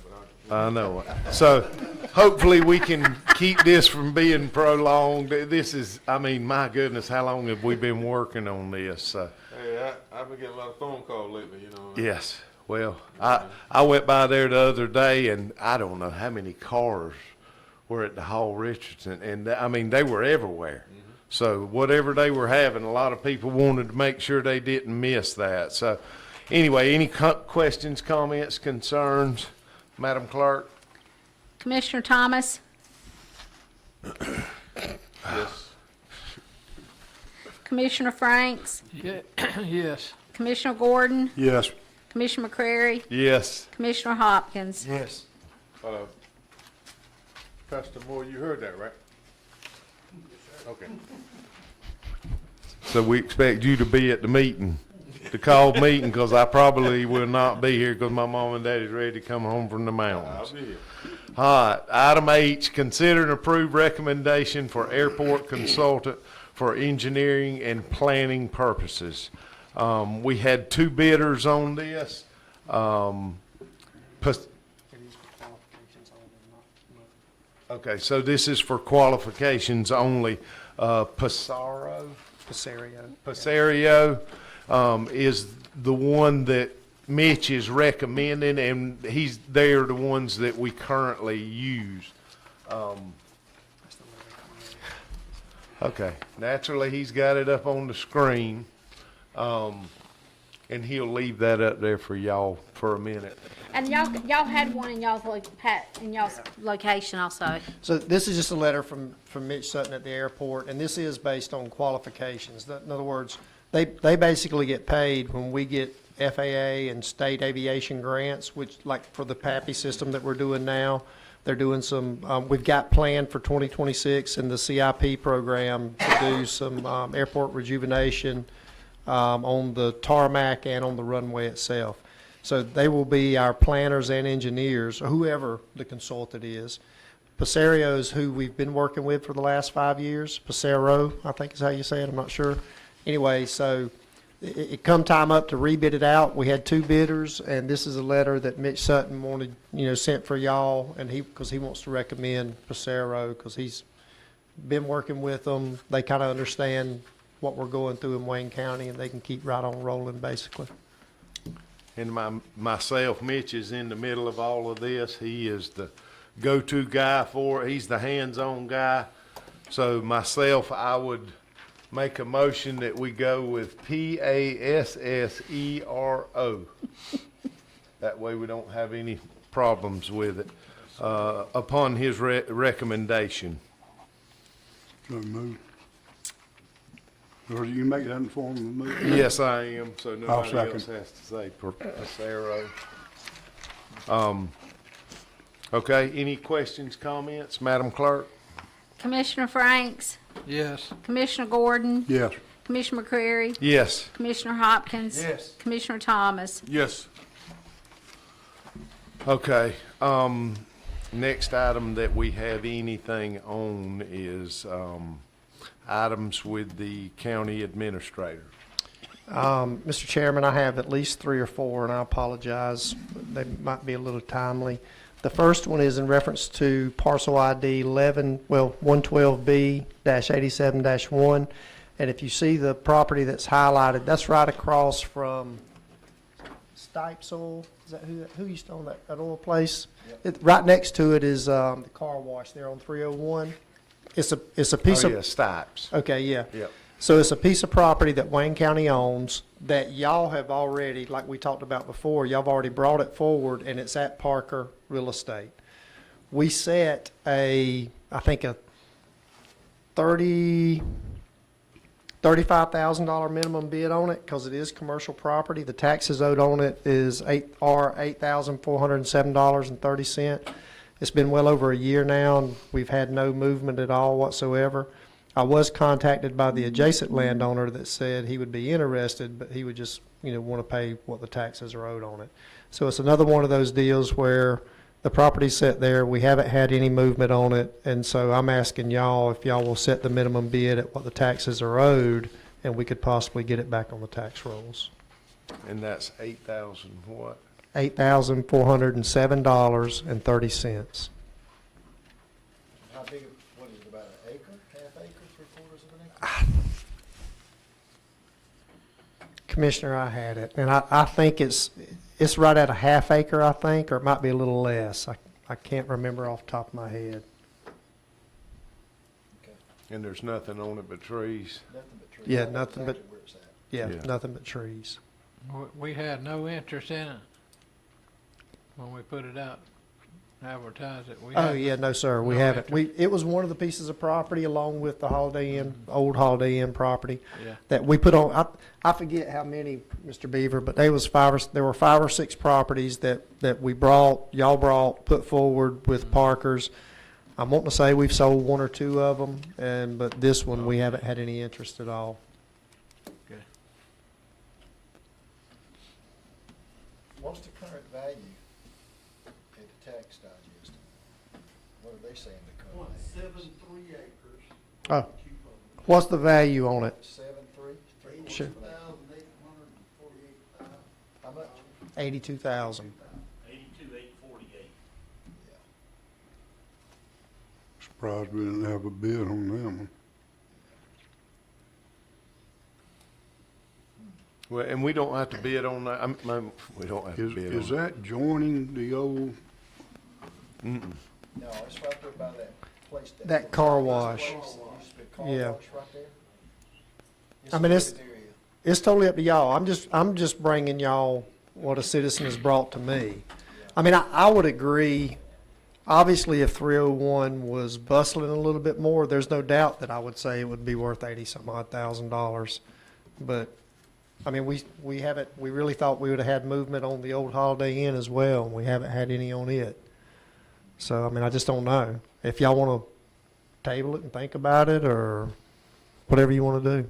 but I know it. So, hopefully we can keep this from being prolonged. This is, I mean, my goodness, how long have we been working on this? Hey, I've been getting a lot of phone calls lately, you know. Yes, well, I went by there the other day and I don't know how many cars were at the Hall Richardson, and I mean, they were everywhere. So whatever they were having, a lot of people wanted to make sure they didn't miss that. So anyway, any questions, comments, concerns? Madam Clerk? Commissioner Thomas, Yes. Commissioner Franks, Yes. Commissioner Gordon, Yes. Commissioner McCrary, Yes. Commissioner Hopkins. Yes. Pastor Moore, you heard that, right? Okay. So we expect you to be at the meeting, the called meeting, because I probably will not be here because my mom and daddy's ready to come home from the I'll mountains. be here. All right, item H, consider and approve recommendation for airport consultant for engineering and planning purposes. We had two bidders on this. Okay, so this is for qualifications only. Passaro is the one that Mitch is recommending, and they're the ones that we currently use. Okay, naturally, he's got it up on the screen, and he'll leave that up there for y'all for a minute. And y'all had one in y'all's location also. So this is just a letter from Mitch Sutton at the airport, and this is based on qualifications. In other words, they basically get paid when we get FAA and state aviation grants, which, like for the PAPI system that we're doing now, they're doing some, we've got planned for 2026 in the CIP program to do some airport rejuvenation on the tarmac and on the runway itself. So they will be our planners and engineers, or whoever the consultant is. Passario is who we've been working with for the last 5 years. Passaro, I think is how you say it, I'm not sure. Anyway, so it come time up to rebid it out. We had two bidders, and this is a letter that Mitch Sutton wanted, sent for y'all, and because he wants to recommend Passaro, because he's been working with them. They kind of understand what we're going through in Wayne County, and they can keep right on rolling, basically. And myself, Mitch is in the middle of all of this. He is the go-to guy for it. He's the hands-on guy. So myself, I would make a motion that we go with Passero. That way we don't have any problems with it, upon his recommendation. So move. Or you make that in form of a move? Yes, I am, so nobody second. else has to say Passero. Okay, any questions, comments, Madam Clerk? Commissioner Franks, Yes. Commissioner Gordon, Yes. Commissioner McCrary, Yes. Commissioner Hopkins. Yes. Commissioner Thomas. Yes. Okay, next item that we have anything on is, items with the county administrator. Mr. Chairman, I have at least 3 or 4, and I apologize. They might be a little timely. The first one is in reference to parcel ID 112B-87-1. And if you see the property that's highlighted, that's right across from Stipes Oil. Is that who used to own that oil place? Right next to it is the car wash there on 301. It's a piece Oh, of. yeah, Stipes. Okay, yeah. Yep. So it's a piece of property that Wayne County owns that y'all have already, like we talked about before, y'all have already brought it forward, and it's at Parker Real Estate. We set I think a $35,000 minimum bid on it because it is commercial property. The taxes owed on it are $8,407.30. It's been well over a year now, and we've had no movement at all whatsoever. I was contacted by the adjacent landowner that said he would be interested, but he would just, want to pay what the taxes are owed on it. So it's another one of those deals where the property's set there, we haven't had any movement on it, and so I'm asking y'all if y'all will set the minimum bid at what the taxes are owed, and we could possibly get it back on the tax rolls. And that's 8,000 what? $8,407.30. big, what is it, about an acre, half acre, 3/4 of an acre? Commissioner, I had it, and I think it's right at a half acre, I think, or it might be a little less. I can't remember off the top of my head. Okay, And there's nothing on it but trees. nothing but trees. Yeah, I know nothing but- exactly where it's at. Yeah, Yeah. nothing but trees. We had no interest in it when we put it out, advertised it. We Oh, had- yeah, no, sir, we No haven't. interest. It was one of the pieces of property along with the Holiday Inn, old Holiday Inn property Yeah. that we put on. I forget how many, Mr. Beaver, but there were 5 or 6 properties that y'all brought, put forward with Parkers. I'm wanting to say we've sold 1 or 2 of them, but this one, we haven't had any interest at all. Okay. What's the current value at the tax digest? What are they saying the current value? 7.3 acres. Oh, what's the value on it? 7.3? Sure. How much? 82,000. 82,848. Surprised we didn't have a bid on them one. Well, and we don't have to bid on that, we don't have to bid on Is it. that joining the old, Mm-mm. No, it's right there by that place. That car wash. There used to be a car Yeah. wash right there. I mean, a it's- good area. It's totally up to y'all. I'm just bringing y'all what a citizen has brought to me. I mean, I would agree. Obviously, if 301 was bustling a little bit more, there's no doubt that I would say it would be worth $80,000. But I mean, we really thought we would have had movement on the old Holiday Inn as well, and we haven't had any on it. So I mean, I just don't know if y'all want to table it and think about it, or whatever you want to do.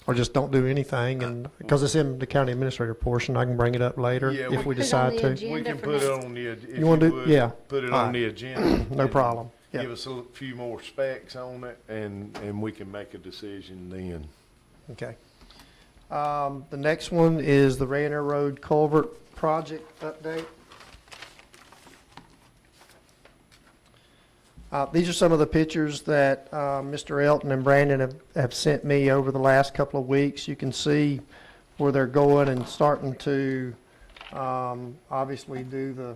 Or just don't do anything, and because it's in the county administrator portion, I can bring it up later Yeah, if we Put it on decide the to. agenda. We can for put it next- on the, if You wanna do- would, yeah. Put it All on right. the agenda. No and problem. Yeah. Give us a few more specs on it, and we can make a decision then. Okay. The next one is the Rayner Road Culvert Project update. These are some of the pictures that Mr. Elton and Brandon have sent me over the last couple of weeks. You can see where they're going and starting to obviously do the,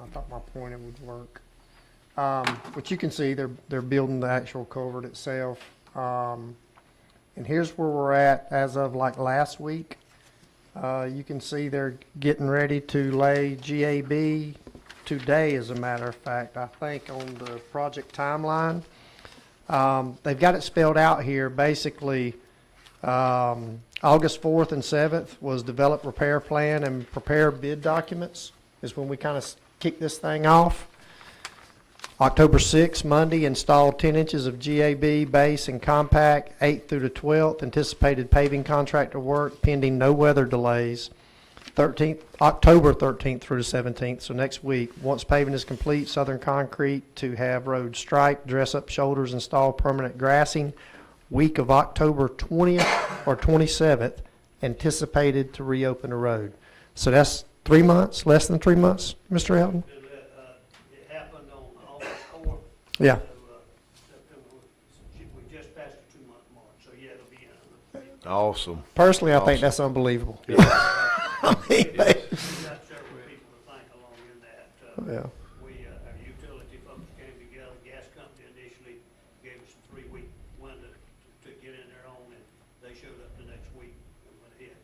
I thought my pointer would work. But you can see they're building the actual culvert itself. And here's where we're at as of like last week. You can see they're getting ready to lay GAB today, as a matter of fact, I think, on the project timeline. They've got it spelled out here. Basically, August 4th and 7th was develop repair plan and prepare bid documents is when we kind of kick this thing off. October 6th, Monday, installed 10 inches of GAB base and compact, 8th through the 12th, anticipated paving contractor work pending no weather delays. October 13th through the 17th, so next week. Once paving is complete, Southern Concrete to have road striped, dress up shoulders, install permanent grassing. Week of October 20th or 27th, anticipated to reopen the road. So that's 3 months, less than 3 months, Mr. Elton? It happened on August 4th. Yeah. September, we just passed the 2-month mark, so yeah, it'll be in. Awesome. Personally, I think Awesome. that's unbelievable. We've got several people to thank along in that. Yeah. Our utility folks came together, gas company initially gave us a 3-week window to get in there on, and they showed up the next week and went ahead.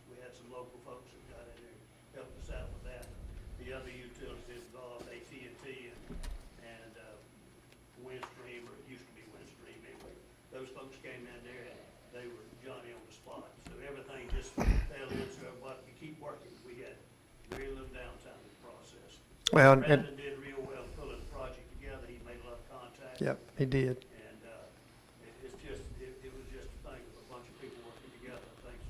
We had some local folks that got in there and helped us out with that. The other utilities involved, AT&T and Windstream, or it used to be Windstream anyway. Those folks came in there and they were Johnny on the spot. So everything just fell in, so everybody could keep working. We had very little downtime in the process. Well, and, Brandon did real well pulling the project together. He made a lot of contact. yep, he did. And it was just a thing of a bunch of people working together. Things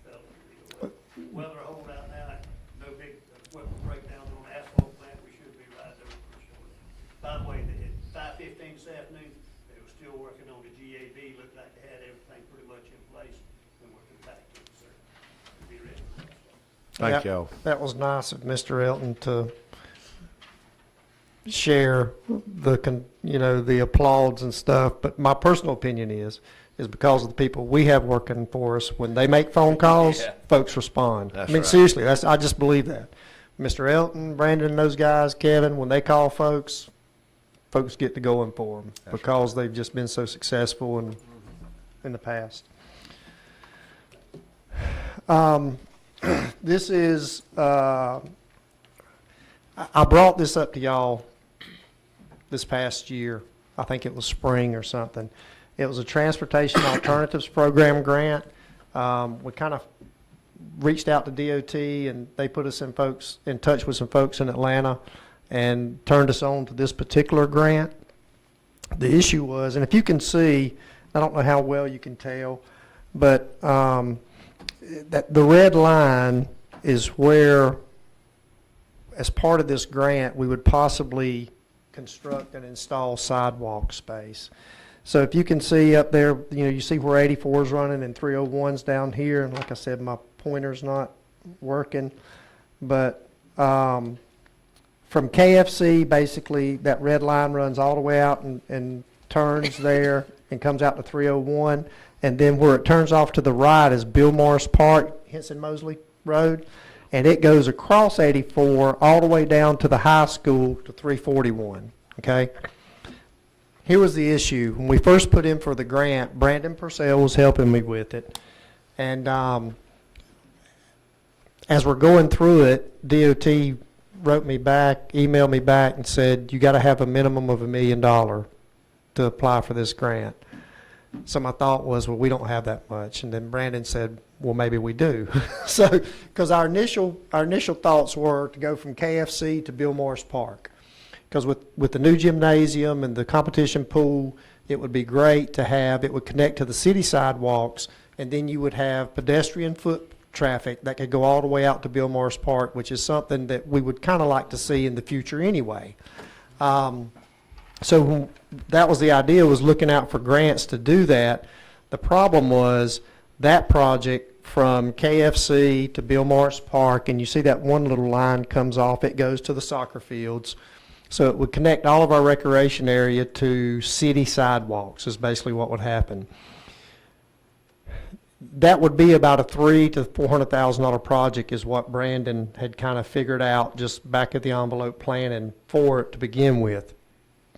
fell real well. Weather hold out now, no big equipment breakdowns on the asphalt plant. We should be right there for sure. By the way, at 5:15 this afternoon, they were still working on the GAB. Looked like they had everything pretty much in place, and we're compacting, so we'll be ready for that stuff. Thank Yep. y'all. That was nice of Mr. Elton to share the applauds and stuff, but my personal opinion is because of the people we have working for us. When they make phone calls, Yeah. folks respond. That's I mean, right. seriously, I just believe that. Mr. Elton, Brandon, those guys, Kevin, when they call folks get to going for them because they've just been so successful in the past. This is, I brought this up to y'all this past year. I think it was spring or something. It was a Transportation Alternatives Program grant. We kind of reached out to DOT, and they put us in touch with some folks in Atlanta and turned us on to this particular grant. The issue was, and if you can see, I don't know how well you can tell, but that the red line is where, as part of this grant, we would possibly construct and install sidewalk space. So if you can see up there, you see where 84 is running and 301's down here, and like I said, my pointer's not working, but from KFC, basically, that red line runs all the way out and turns there and comes out to 301, and then where it turns off to the right is Bill Morris Park, Henson Mosley Road, and it goes across 84 all the way down to the high school to 341, okay? Here was the issue. When we first put in for the grant, Brandon Purcell was helping me with it, and as we're going through it, DOT emailed me back and said, you got to have a minimum of $1 million to apply for this grant. So my thought was, well, we don't have that much. And then Brandon said, well, maybe we do. So, because our initial thoughts were to go from KFC to Bill Morris Park. Because with the new gymnasium and the competition pool, it would be great to have, it would connect to the city sidewalks, and then you would have pedestrian foot traffic that could go all the way out to Bill Morris Park, which is something that we would kind of like to see in the future anyway. So that was the idea, was looking out for grants to do that. The problem was that project from KFC to Bill Morris Park, and you see that one little line comes off, it goes to the soccer fields. So it would connect all of our recreation area to city sidewalks is basically what would happen. That would be about a $300,000 to $400,000 project is what Brandon had kind of figured out just back at the envelope planning for it to begin with.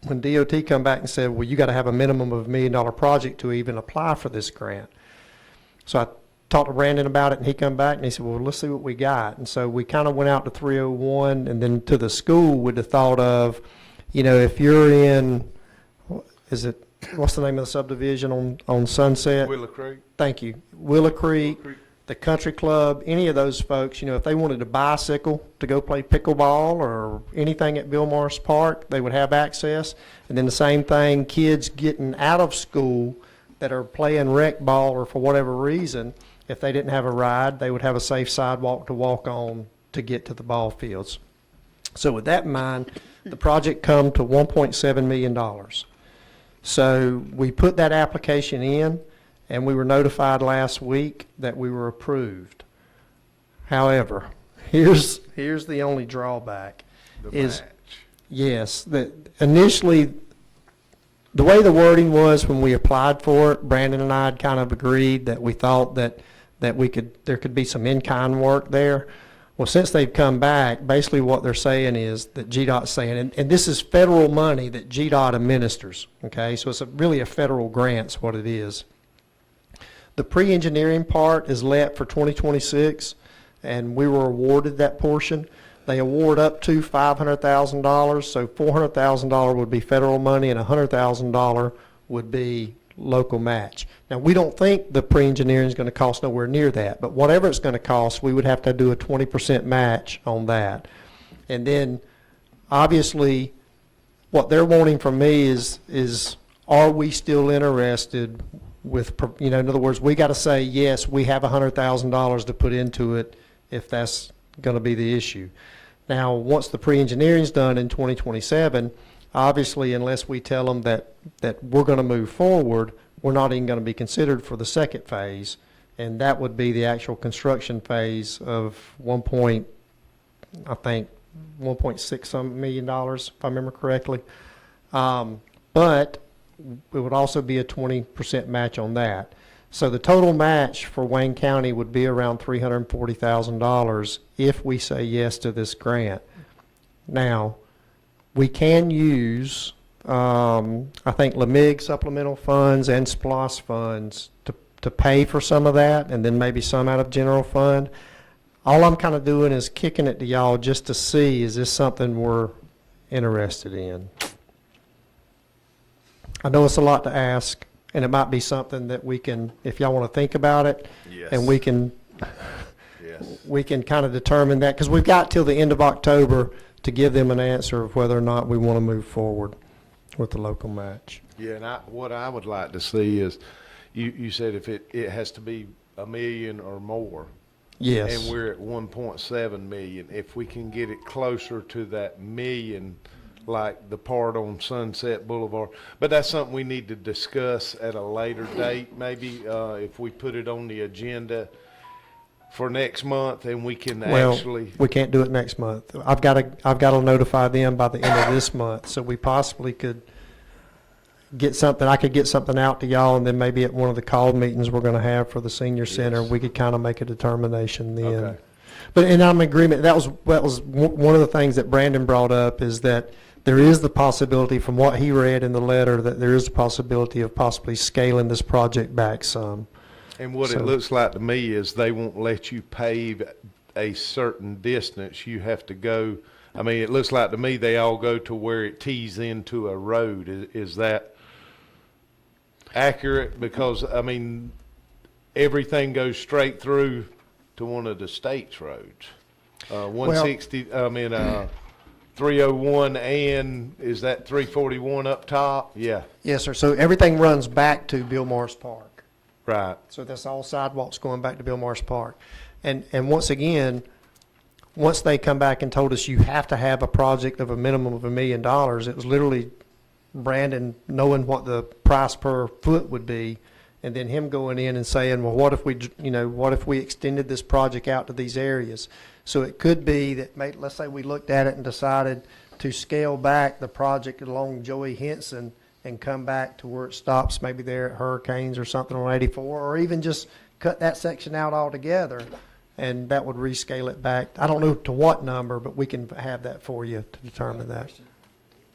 When DOT come back and said, well, you got to have a minimum of $1 million project to even apply for this grant. So I talked to Brandon about it, and he come back and he said, well, let's see what we got. And so we kind of went out to 301 and then to the school with the thought of, if you're in, what's the name of the subdivision on Sunset? Willow Creek. Thank you. Willow Creek, the country club, any of those folks, if they wanted a bicycle to go play pickleball or anything at Bill Morris Park, they would have access. And then the same thing, kids getting out of school that are playing rec ball or for whatever reason, if they didn't have a ride, they would have a safe sidewalk to walk on to get to the ball fields. So with that in mind, the project come to $1.7 million. So we put that application in, and we were notified last week that we were approved. However, here's the only drawback. Yes, that initially, the way the wording was when we applied for it, Brandon and I had kind of agreed that we thought that there could be some in-kind work there. Well, since they've come back, basically what they're saying is that GDOT's saying, and this is federal money that GDOT administers, okay? So it's really a federal grant's what it is. The pre-engineering part is let for 2026, and we were awarded that portion. They award up to $500,000, so $400,000 would be federal money and $100,000 would be local match. Now, we don't think the pre-engineering is going to cost nowhere near that, but whatever it's going to cost, we would have to do a 20% match on that. And then, obviously, what they're wanting from me is are we still interested with, in other words, we got to say, yes, we have $100,000 to put into it if that's going to be the issue. Now, once the pre-engineering is done in 2027, obviously, unless we tell them that we're going to move forward, we're not even going to be considered for the second phase, and that would be the actual construction phase of 1.6 some million dollars, if I remember correctly. But it would also be a 20% match on that. So the total match for Wayne County would be around $340,000 if we say yes to this grant. Now, we can use, I think, LMIG supplemental funds and SPLOS funds to pay for some of that, and then maybe some out of general fund. All I'm kind of doing is kicking it to y'all just to see, is this something we're interested in? I know it's a lot to ask, and it might be something that we can, if y'all want to think about it, and we can, we can kind of determine that, because we've got till the end of October to give them an answer of whether or not we want to move forward with the local match. Yeah, and what I would like to see is, you said if it has to be $1 million or more. Yes. And we're at 1.7 million. If we can get it closer to that million, like the part on Sunset Boulevard. But that's something we need to discuss at a later date, maybe, if we put it on the agenda for next month, and we can actually. Well, we can't do it next month. I've got to notify them by the end of this month, so we possibly could get something, I could get something out to y'all, and then maybe at one of the call meetings we're going to have for the senior center, we could kind of make a determination then. Okay. But, and I'm in agreement, that was one of the things that Brandon brought up, is that there is the possibility, from what he read in the letter, that there is a possibility of possibly scaling this project back some. And what it So- looks like to me is they won't let you pave a certain distance. You have to go, I mean, it looks like to me they all go to where it tees into a road. Is that accurate? Because, I mean, everything goes straight through to one of the state's roads. 160, 301, and is that 341 up top? Yeah, Yes, sir. So everything runs back to Bill Morris Park. right. So that's all sidewalks going back to Bill Morris Park. And once again, once they come back and told us you have to have a project of a minimum of $1 million, it was literally Brandon knowing what the price per foot would be, and then him going in and saying, well, what if we extended this project out to these areas? So it could be that, let's say we looked at it and decided to scale back the project along Joey Henson and come back to where it stops, maybe there at Hurricanes or something on 84, or even just cut that section out altogether, and that would rescale it back. I don't know to what number, but we can have that for you to determine that.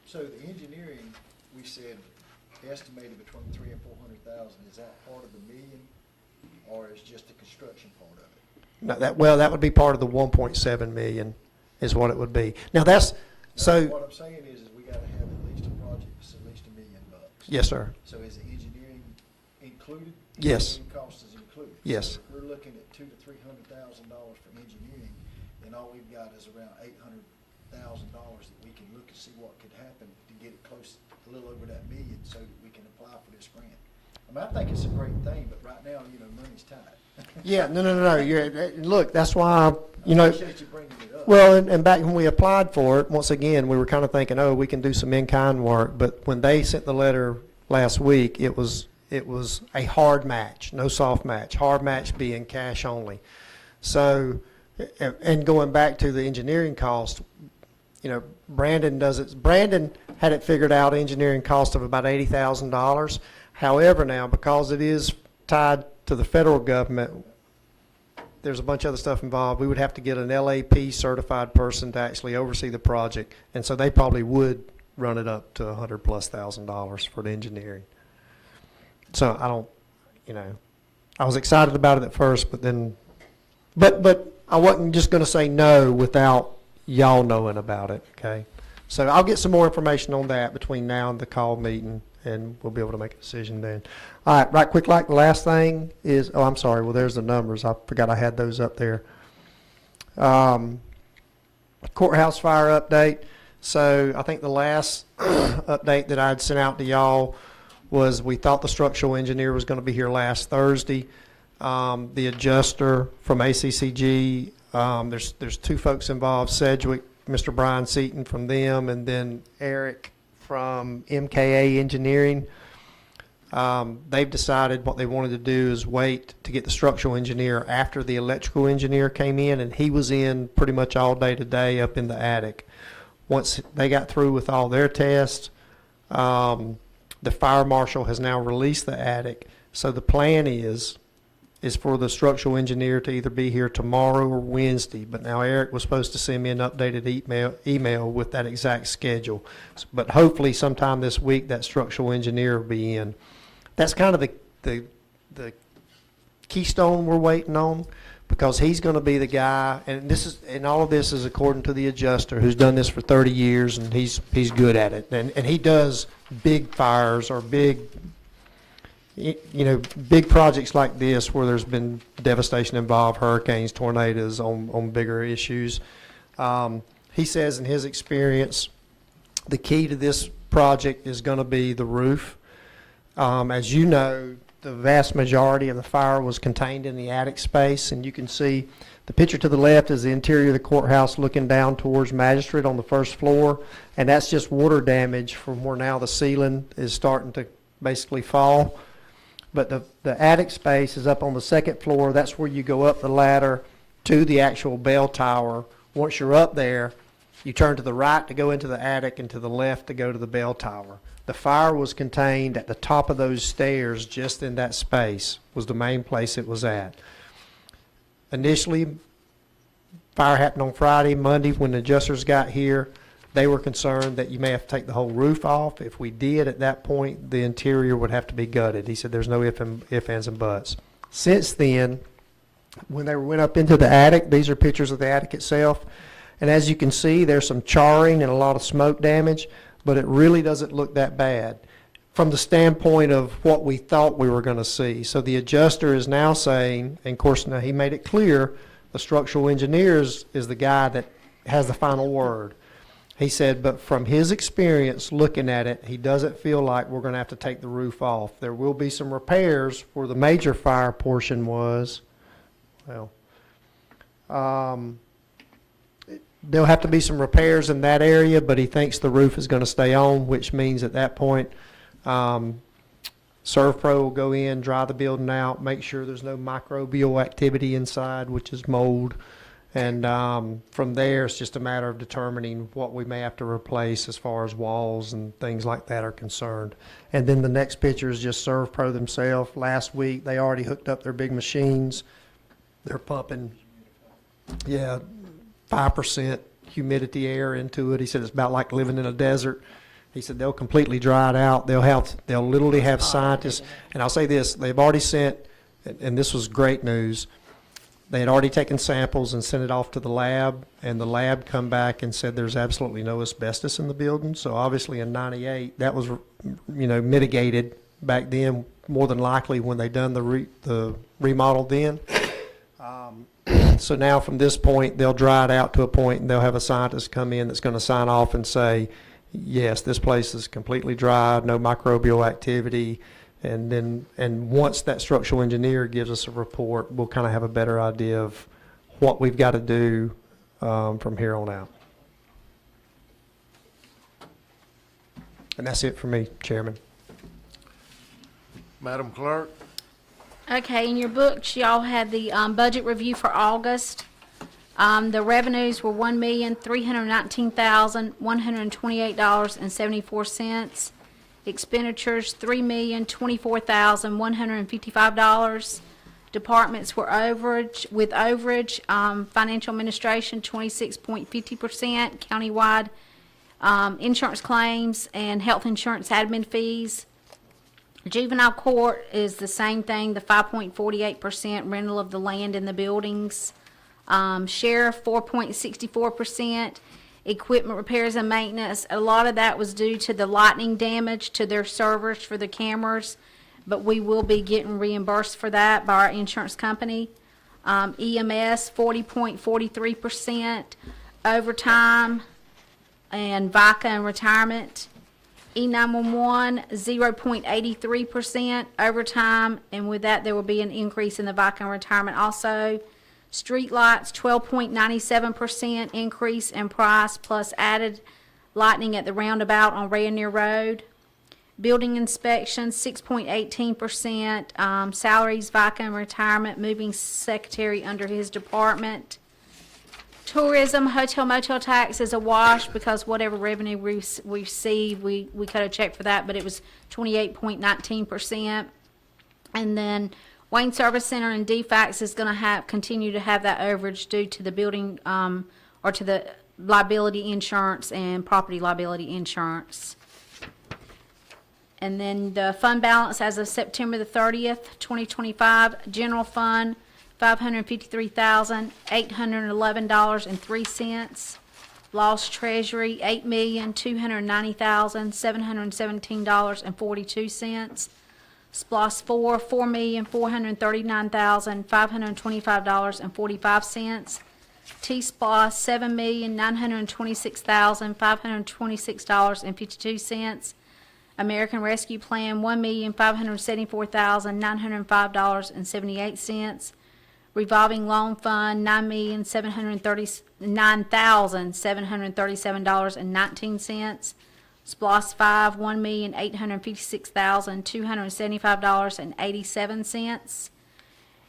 So the engineering, we said estimated between 300,000 and 400,000. Is that part of the million, or is just the construction part of it? No, that would be part of the 1.7 million, is what it would be. Now that's so. What I'm saying is we got to have at least a project that's at least $1 million. Yes, sir. So is the engineering included? Yes. Engineering cost is included. Yes. So if we're looking at $200,000 to $300,000 for engineering, and all we've got is around $800,000 that we can look and see what could happen to get it close, a little over that million, so that we can apply for this grant. I mean, I think it's a great thing, but right now, money's tight. Yeah, no. Look, that's why, I appreciate you bringing it up. well, and back when we applied for it, once again, we were kind of thinking, oh, we can do some in-kind work. But when they sent the letter last week, it was a hard match, no soft match, hard match being cash only. So, and going back to the engineering cost, Brandon had it figured out, engineering cost of about $80,000. However, now, because it is tied to the federal government, there's a bunch of other stuff involved. We would have to get an LAP certified person to actually oversee the project, and so they probably would run it up to $100,000+ for the engineering. So I was excited about it at first, but then, but I wasn't just going to say no without y'all knowing about it. Okay, so I'll get some more information on that between now and the call meeting, and we'll be able to make a decision then. All right, right quick, like the last thing is, oh, I'm sorry, well, there's the numbers. I forgot I had those up there. Courthouse fire update. So I think the last update that I'd sent out to y'all was we thought the structural engineer was going to be here last Thursday. The adjuster from ACCG, there's two folks involved, Sedgwick, Mr. Brian Seaton from them, and then Eric from MKA Engineering. They've decided what they wanted to do is wait to get the structural engineer after the electrical engineer came in, and he was in pretty much all day today up in the attic. Once they got through with all their tests, the fire marshal has now released the attic. So the plan is for the structural engineer to either be here tomorrow or Wednesday. But now Eric was supposed to send me an updated email with that exact schedule. But hopefully sometime this week that structural engineer will be in. That's kind of the keystone we're waiting on, because he's going to be the guy, and all of this is according to the adjuster who's done this for 30 years, and he's good at it. And he does big fires or big projects like this where there's been devastation involved, hurricanes, tornadoes, on bigger issues. He says in his experience, the key to this project is going to be the roof. As you know, the vast majority of the fire was contained in the attic space, and you can see the picture to the left is the interior of the courthouse looking down towards Magistrate on the first floor, and that's just water damage from where now the ceiling is starting to basically fall. But the attic space is up on the second floor. That's where you go up the ladder to the actual bell tower. Once you're up there, you turn to the right to go into the attic and to the left to go to the bell tower. The fire was contained at the top of those stairs, just in that space was the main place it was at. Initially, fire happened on Friday. Monday, when the adjusters got here, they were concerned that you may have to take the whole roof off. If we did, at that point, the interior would have to be gutted. He said there's no ifs, ands, and buts. Since then, when they went up into the attic, these are pictures of the attic itself, and as you can see, there's some charring and a lot of smoke damage, but it really doesn't look that bad from the standpoint of what we thought we were going to see. So the adjuster is now saying, and of course now he made it clear, the structural engineer is the guy that has the final word. He said, but from his experience looking at it, he doesn't feel like we're going to have to take the roof off. There will be some repairs where the major fire portion was. Well, there'll have to be some repairs in that area, but he thinks the roof is going to stay on, which means at that point, ServPro will go in, dry the building out, make sure there's no microbial activity inside, which is mold. And from there, it's just a matter of determining what we may have to replace as far as walls and things like that are concerned. And then the next picture is just ServPro themselves. Last week, they already hooked up their big machines. They're pumping, 5% humidity air into it. He said it's about like living in a desert. He said they'll completely dry it out. They'll literally have scientists. And I'll say this, they've already sent, and this was great news, they had already taken samples and sent it off to the lab, and the lab come back and said there's absolutely no asbestos in the building. So obviously in '98, that was mitigated back then, more than likely when they done the remodel then. So now from this point, they'll dry it out to a point, and they'll have a scientist come in that's going to sign off and say, yes, this place is completely dry, no microbial activity. And once that structural engineer gives us a report, we'll kind of have a better idea of what we've got to do from here on out. And that's it for me, Chairman. Madam Clerk? Okay, in your books, y'all had the budget review for August. The revenues were $1,319,128.74. Expenditures, $3,024,155. Departments were overage, financial administration, 26.50%, countywide, insurance claims and health insurance admin fees. Juvenile court is the same thing, the 5.48% rental of the land in the buildings. Sheriff, 4.64%. Equipment repairs and maintenance, a lot of that was due to the lightning damage to their servers for the cameras, but we will be getting reimbursed for that by our insurance company. EMS, 40.43%. Overtime and VICA and retirement. E911, 0.83% overtime, and with that, there will be an increase in the VICA and retirement also. Streetlights, 12.97% increase in price, plus added lighting at the roundabout on Rayonier Road. Building inspections, 6.18%. Salaries, VICA, and retirement, moving secretary under his department. Tourism, hotel motel tax is a wash because whatever revenue we receive, we cut a check for that, but it was 28.19%. And then Wayne Service Center and DFAX is gonna continue to have that overage due to the building, or to the liability insurance and property liability insurance. And then the fund balance as of September the 30th, 2025, general fund, $553,811.03. Lost treasury, $8,290,717.42. SPOS 4, $4,439,525.45. T-SPOS, $7,926,526.52. American Rescue Plan, $1,574,905.78. Revolving Loan Fund, $9,737,737.19. SPOS 5, $1,856,275.87.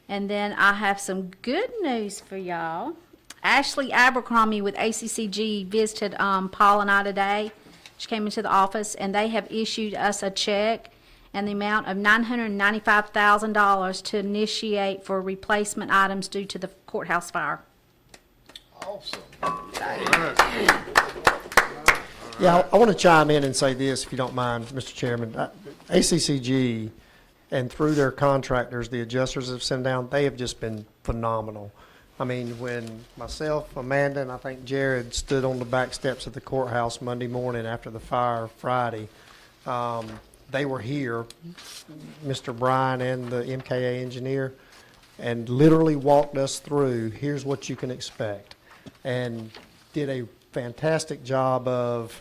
And then I have some good news for y'all. Ashley Abercrombie with ACCG visited Paul and I today. She came into the office, and they have issued us a check and the amount of $995,000 to initiate for replacement items due to the courthouse fire. Awesome. Yeah, I want to chime in and say this, if you don't mind, Mr. Chairman. ACCG, and through their contractors, the adjusters have sent down, they have just been phenomenal. I mean, when myself, Amanda, and I think Jared stood on the back steps of the courthouse Monday morning after the fire Friday, they were here, Mr. Bryan and the MKA engineer, and literally walked us through, here's what you can expect, and did a fantastic job of,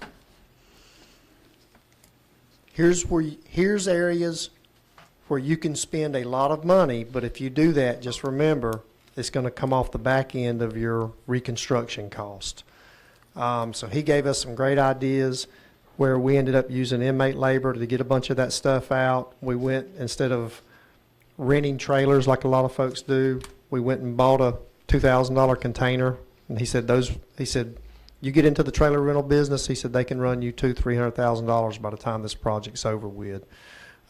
here's areas where you can spend a lot of money, but if you do that, just remember, it's going to come off the back end of your reconstruction cost. So he gave us some great ideas where we ended up using inmate labor to get a bunch of that stuff out. We went, instead of renting trailers like a lot of folks do, we went and bought a $2,000 container. And he said, you get into the trailer rental business, he said, they can run you $200,000-$300,000 by the time this project's over with.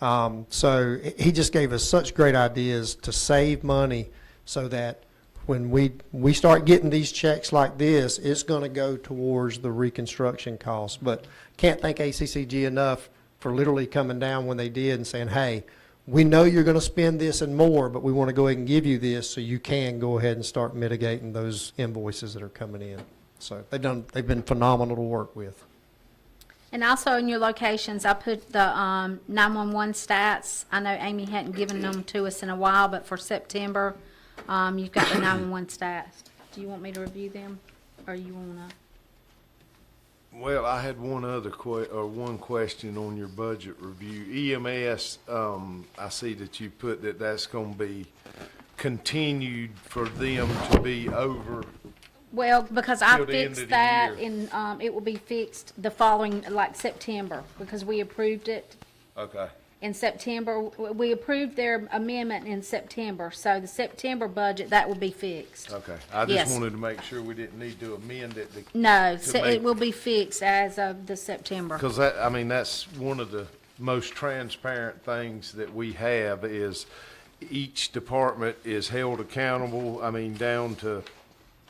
So he just gave us such great ideas to save money so that when we start getting these checks like this, it's going to go towards the reconstruction costs. But can't thank ACCG enough for literally coming down when they did and saying, hey, we know you're going to spend this and more, but we want to go ahead and give you this so you can go ahead and start mitigating those invoices that are coming in. So they've been phenomenal to work with. And also in your locations, I put the 911 stats. I know Amy hadn't given them to us in a while, but for September, you've got the 911 stats. Do you want me to review them, or you want to? Well, I had one other one question on your budget review. EMS, I see that you put that that's going to be continued for them to be over. Well, because I Till the end fixed of the that, year. and it will be fixed the following, like September, because we approved it Okay. in September. We approved their amendment in September, so the September budget, that will be fixed. Okay. I Yes. just wanted to make sure we didn't need to amend it. No, To so make- it will be fixed as of the September. Because that, I mean, that's one of the most transparent things that we have is each department is held accountable, I mean, down to,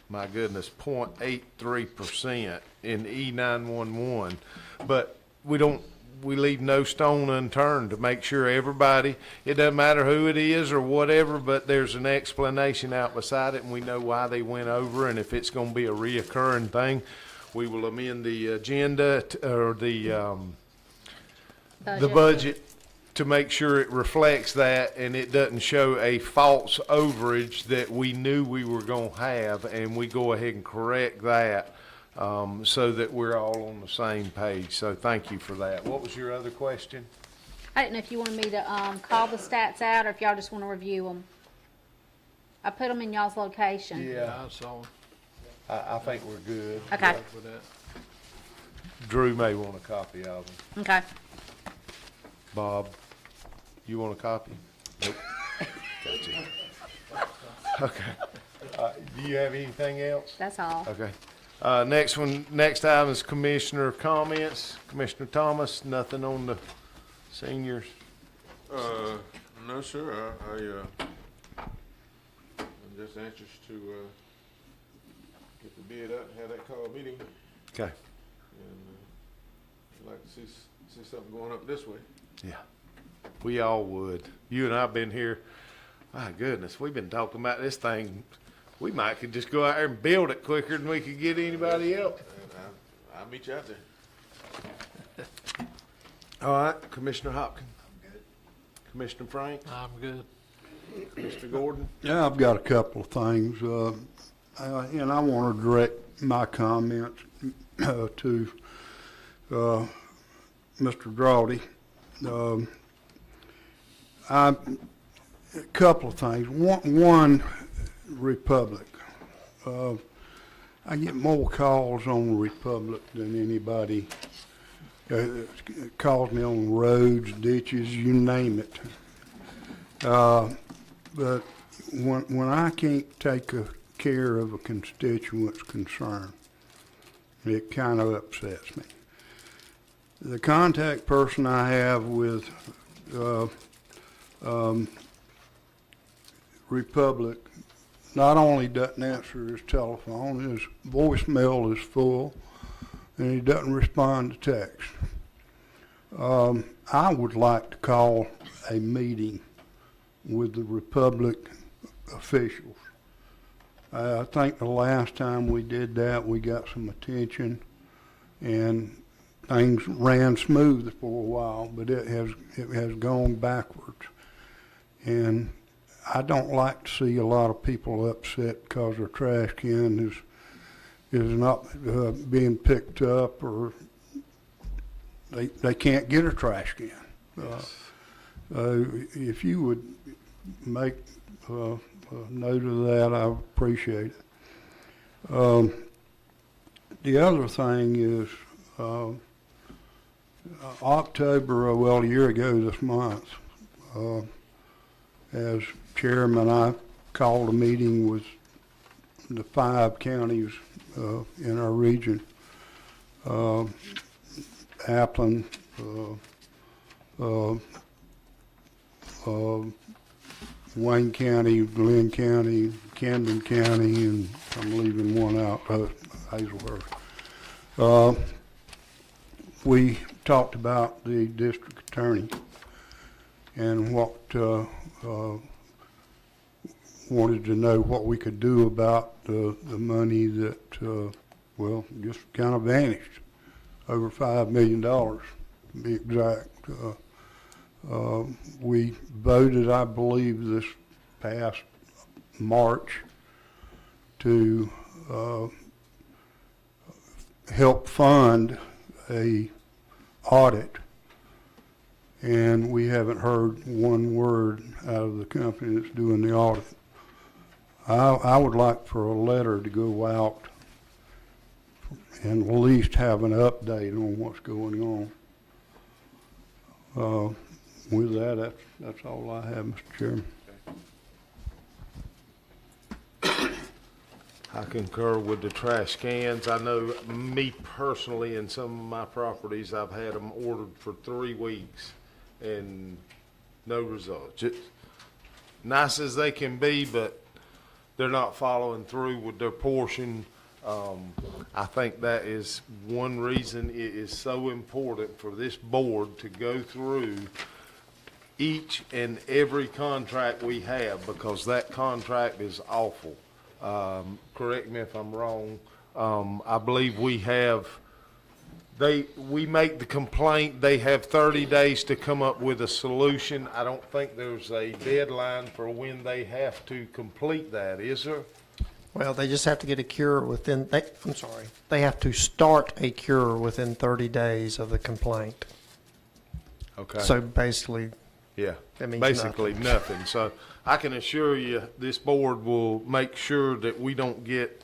my goodness, 0.83% in E911. But we leave no stone unturned to make sure everybody, it doesn't matter who it is or whatever, but there's an explanation out beside it and we know why they went over, and if it's going to be a reoccurring thing, we will amend the agenda or the budget to make sure it reflects that and it doesn't show a false overage that we knew we were going to have, and we go ahead and correct that so that we're all on the same page. So thank you for that. What was your other question? I didn't know if you wanted me to call the stats out, or if y'all just want to review them. I put them in y'all's location. Yeah, I saw I think we're good. Okay, with that. Drew may want a copy of them. okay. Bob, you want a copy? Nope. Gotcha. Okay. Do you have anything else? That's all. Okay. Next item is commissioner comments. Commissioner Thomas, nothing on the seniors? No, sir, I'm just anxious to, get the bid out and have that call meeting, Okay. and, I'd like to see something going up this way. Yeah. We all would. You and I have been here, my goodness, we've been talking about this thing. We might could just go out there and build it quicker than we could get anybody else. And I'll meet you out there. All right, Commissioner Hopkins. Commissioner Frank, I'm good. Mr. Gordon. Yeah, I've got a couple of things, and I want to direct my comments to Mr. Drawdy. A couple of things. One, Republic. I get more calls on Republic than anybody. Calls me on roads, ditches, you name it. But when I can't take care of a constituent's concern, it kind of upsets me. The contact person I have with Republic not only doesn't answer his telephone, his voicemail is full, and he doesn't respond to text. I would like to call a meeting with the Republic officials. I think the last time we did that, we got some attention, and things ran smooth for a while, but it has gone backwards. And I don't like to see a lot of people upset because their trash can is not being picked up, or they can't get a trash can. If you would make a note of that, I would appreciate it. The other thing is October, well, a year ago this month, as chairman, I called a meeting with the 5 counties in our region, Appleton, Wayne County, Glenn County, Camden County, and I'm leaving one out, Hazelhurst. We talked about the district attorney and what wanted to know what we could do about the money that, well, just kind of vanished. Over $5 million, to be exact. We voted, I believe, this past March to help fund a audit, and we haven't heard one word out of the company that's doing the audit. I would like for a letter to go out and at least have an update on what's going on. With that, that's all I have, Mr. Chairman. I concur with the trash cans. I know me personally, in some of my properties, I've had them ordered for 3 weeks and no results. Just nice as they can be, but they're not following through with their portion. I think that is one reason it is so important for this board to go through each and every contract we have, because that contract is awful. Correct me if I'm wrong. I believe we make the complaint, they have 30 days to come up with a solution. I don't think there's a deadline for when they have to complete that, is there? Well, they just have to get a cure within, they have to start a cure within 30 days of the complaint. Okay. So basically, Yeah, That means basically nothing. So I can assure you, this board will make sure that we don't get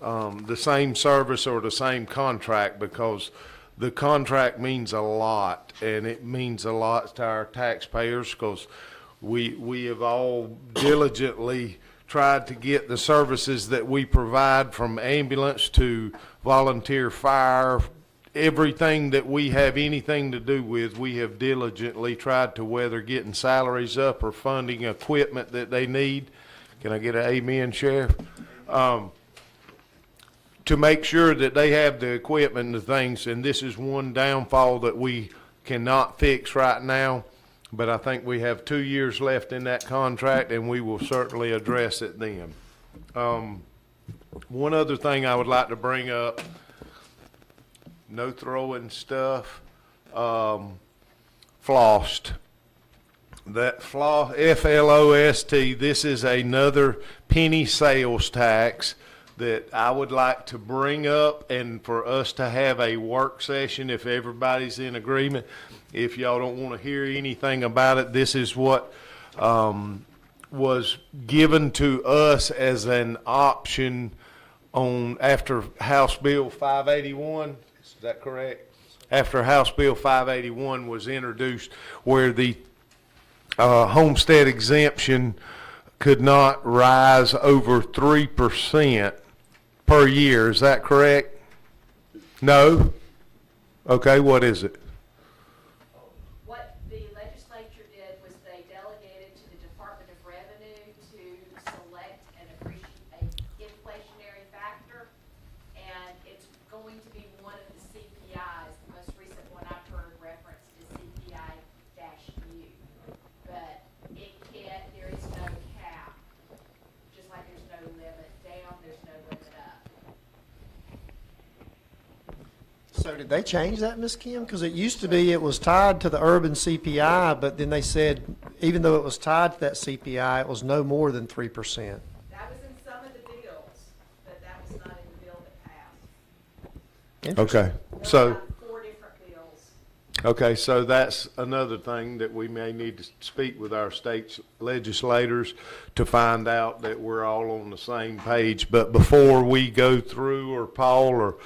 the same service or the same contract, because the contract means a lot, and it means a lot to our taxpayers, because we have all diligently tried to get the services that we provide, from ambulance to volunteer fire, everything that we have anything to do with, we have diligently tried to, whether getting salaries up or funding equipment that they need. Can I get an amen, Sheriff? To make sure that they have the equipment and the things, and this is one downfall that we cannot fix right now, but I think we have 2 years left in that contract, and we will certainly address it then. One other thing I would like to bring up, no throwing stuff, flossed. That F-L-O-S-T, this is another penny sales tax that I would like to bring up, and for us to have a work session if everybody's in agreement. If y'all don't want to hear anything about it, this is what was given to us as an option after House Bill 581. Is that correct? After House Bill 581 was introduced, where the homestead exemption could not rise over 3% per year. Is that correct? No? Okay, what is it? What the legislature did was they delegated to the Department of Revenue to select an inflationary factor, and it's going to be one of the CPIs. The most recent one I've heard referenced is CPI-U. But it can't, there is no cap. Just like there's no limit down, there's no limit up. So did they change that, Ms. Kim? Because it used to be it was tied to the urban CPI, but then they said even though it was tied to that CPI, it was no more than 3%. That was in some of the bills, but that was not in the bill that passed. Interesting. Okay, There were so. about 4 different bills. Okay, so that's another thing that we may need to speak with our state legislators to find out that we're all on the same page. But before we go through, or Paul or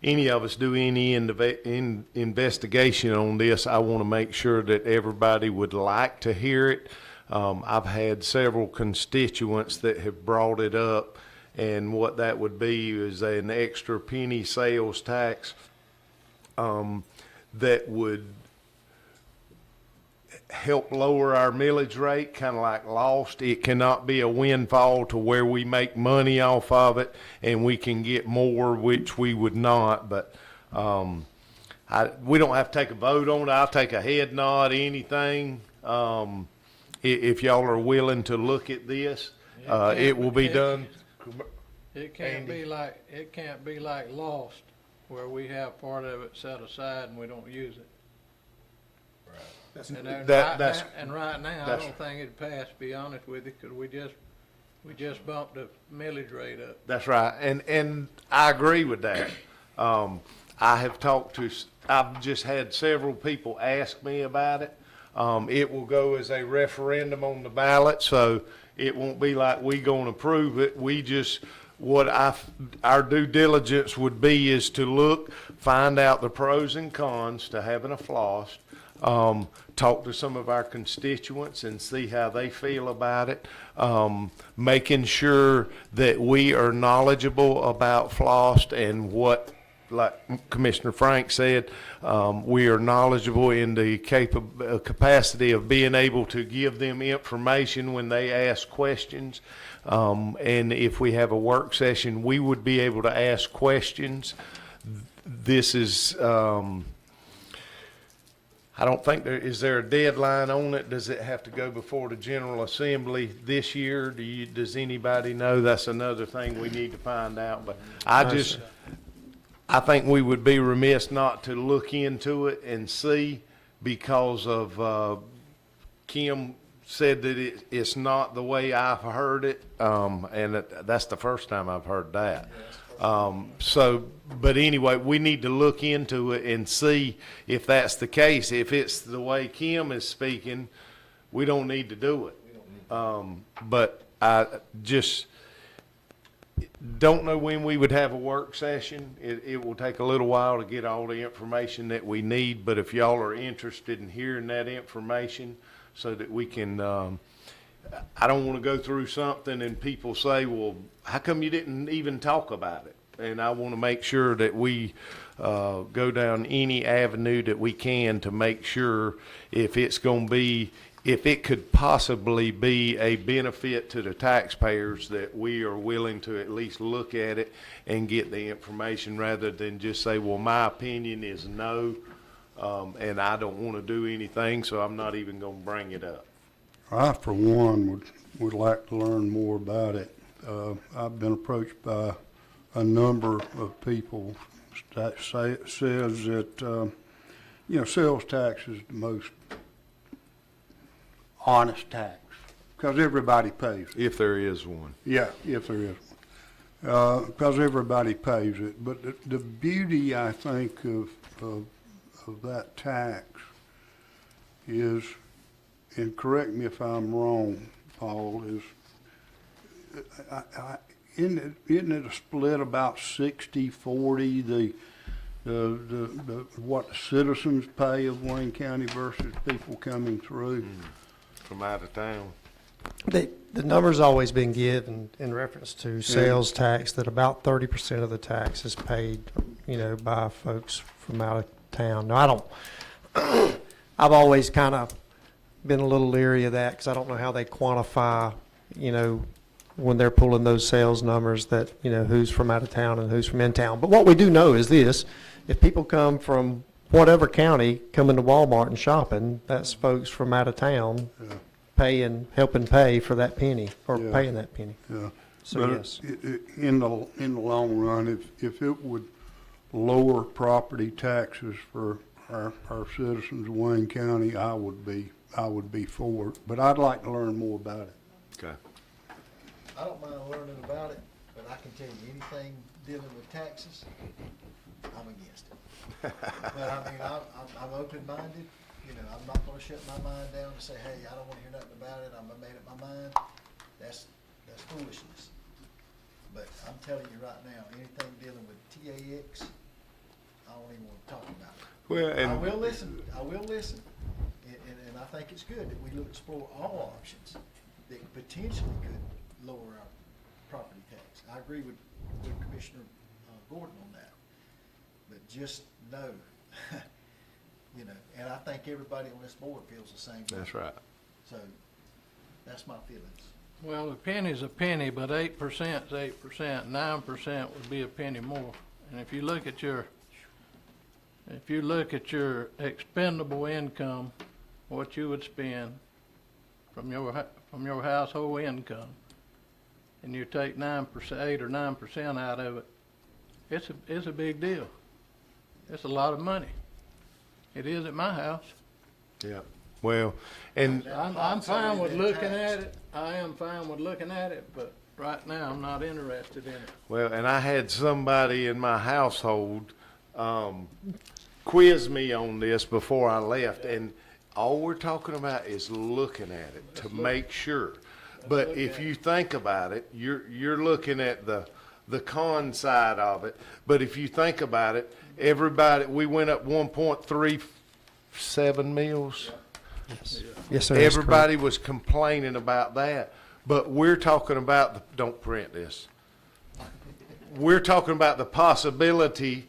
any of us do any investigation on this, I want to make sure that everybody would like to hear it. I've had several constituents that have brought it up, and what that would be is an extra penny sales tax that would help lower our millage rate, kind of like Lost. It cannot be a windfall to where we make money off of it and we can get more, which we would not. But we don't have to take a vote on it. I'll take a head nod, anything. If y'all are willing to look at this, it will be done. It can't be like Lost, where we have part of it set aside and we don't use it. And right now, I don't think it'd pass, to be honest with you, because we just bumped the millage rate up. That's right, and I agree with that. I've just had several people ask me about it. It will go as a referendum on the ballot, so it won't be like we gonna approve it. Our due diligence would be is to find out the pros and cons to having a floss, talk to some of our constituents and see how they feel about it, making sure that we are knowledgeable about floss and what, like Commissioner Frank said, we are knowledgeable in the capacity of being able to give them information when they ask questions. And if we have a work session, we would be able to ask questions. This is, I don't think is there a deadline on it? Does it have to go before the General Assembly this year? Does anybody know? That's another thing we need to find out. But I think we would be remiss not to look into it and see, because of, Kim said that it's not the way I've heard it, and that's the first time I've heard that. But anyway, we need to look into it and see if that's the case. If it's the way Kim is speaking, we don't need to do it. But Don't know when we would have a work session. It will take a little while to get all the information that we need, but if y'all are interested in hearing that information so that we can, I don't want to go through something and people say, well, how come you didn't even talk about it? And I want to make sure that we go down any avenue that we can to make sure if it's going to be, if it could possibly be a benefit to the taxpayers, that we are willing to at least look at it and get the information rather than just say, well, my opinion is no, and I don't want to do anything, so I'm not even going to bring it up. I, for one, would like to learn more about it. I've been approached by a number of people that says that, sales tax is the most honest tax, because everybody pays it. If there is one. Yeah, if there is one. Because everybody pays it. But the beauty, I think, of that tax is, and correct me if I'm wrong, Paul, is, isn't it a split about 60-40, what the citizens pay of Wayne County versus people coming through? From out of town. The number's always been given in reference to sales tax, that about 30% of the tax is paid, by folks from out of town. Now, I don't, I've always kind of been a little leery of that, because I don't know how they quantify, when they're pulling those sales numbers, that, who's from out of town and who's from in town. But what we do know is this: if people come from whatever county coming to Walmart and shopping, that's folks from out of town helping pay for that penny, or Yeah. paying that penny. Yeah. So, But yes. in the long run, if it would lower property taxes for our citizens of Wayne County, I would be for it. But I'd like to learn more about it. Okay. I don't mind learning about it, but I can tell you, anything dealing with taxes, I'm against it. But I mean, I'm open-minded, I'm not gonna shut my mind down and say, hey, I don't wanna hear nothing about it, I'm made up my mind. That's foolishness. But I'm telling you right now, anything dealing with TAX, I don't even wanna talk about it. Well, I and will listen, and I think it's good that we explore all options that potentially could lower our property tax. I agree with Commissioner Gordon on that, but just know, and I think everybody on this board feels the same way. that's right. So, that's my feelings. Well, a penny's a penny, but 8% is 8%. 9% would be a penny more. And if you look at your expendable income, what you would spend from your household income, and you take 9%, 8 or 9% out of it, it's a big deal. It's a lot of money. It is at my house. Yeah. Well, and I'm fine with looking at it. I am fine with looking at it, but right now I'm not interested in it. well, and I had somebody in my household quiz me on this before I left, and all we're talking about is looking at it to make sure. But if you think about it, you're looking at the con side of it. But if you think about it, we went up 1.37 mils. Yes, sir. that's correct. Everybody was complaining about that, but we're talking about, don't print this. We're talking about the possibility,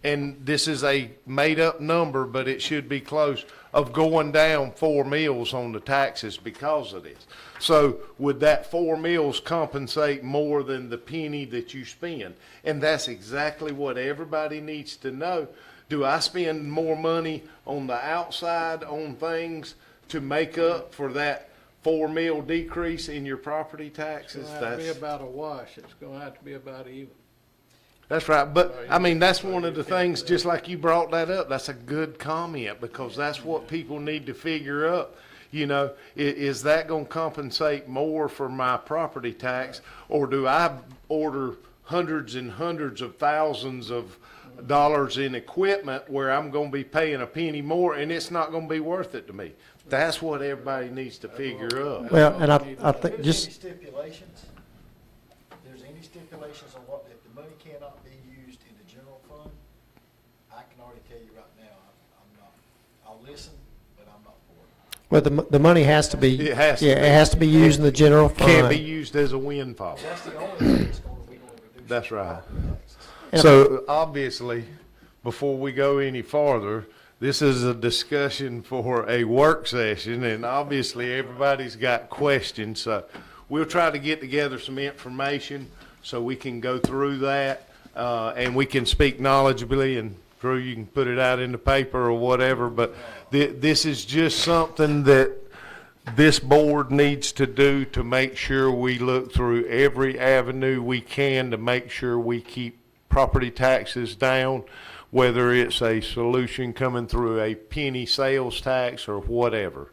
and this is a made-up number, but it should be close, of going down 4 mils on the taxes because of this. So would that 4 mils compensate more than the penny that you spend? And that's exactly what everybody needs to know. Do I spend more money on the outside on things to make up for that 4 mil decrease in your property taxes? It's going to have to be about a wash. It's going to have to be about even. That's right, but I mean, that's one of the things, just like you brought that up, that's a good comment, because that's what people need to figure up. Is that gonna compensate more for my property tax, or do I order hundreds and hundreds of thousands of dollars in equipment where I'm gonna be paying a penny more and it's not gonna be worth it to me? That's what everybody needs to figure up. Well, and I think If just, there's any stipulations, stipulations on what, if the money cannot be used in the general fund, I can already tell you right now, I'm not, I'll listen, but I'm not for it. Well, the money has to be, It has to yeah, be. it has to be used in the general fund. Can't be used as a windfall. That's the only thing that's gonna, we gonna reduce. That's right. taxes. So obviously, before we go any farther, this is a discussion for a work session, and obviously everybody's got questions. So we'll try to get together some information so we can go through that, and we can speak knowledgeably, and Drew, you can put it out in the paper or whatever, but this is just something that this board needs to do to make sure we look through every avenue we can to make sure we keep property taxes down, whether it's a solution coming through a penny sales tax or whatever.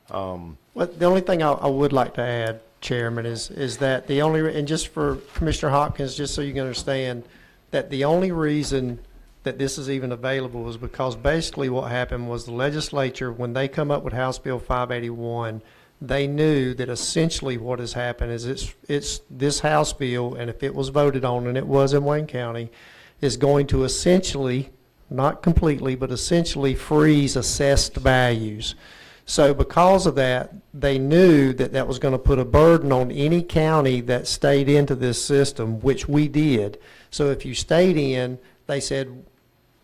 Well, the only thing I would like to add, Chairman, is that the only, and just for Commissioner Hopkins, just so you can understand, that the only reason that this is even available is because basically what happened was the legislature, when they come up with House Bill 581, they knew that essentially what has happened is it's this House bill, and if it was voted on, and it was in Wayne County, is going to essentially, not completely, but essentially freeze assessed values. So because of that, they knew that that was going to put a burden on any county that stayed into this system, which we did. So if you stayed in, they said,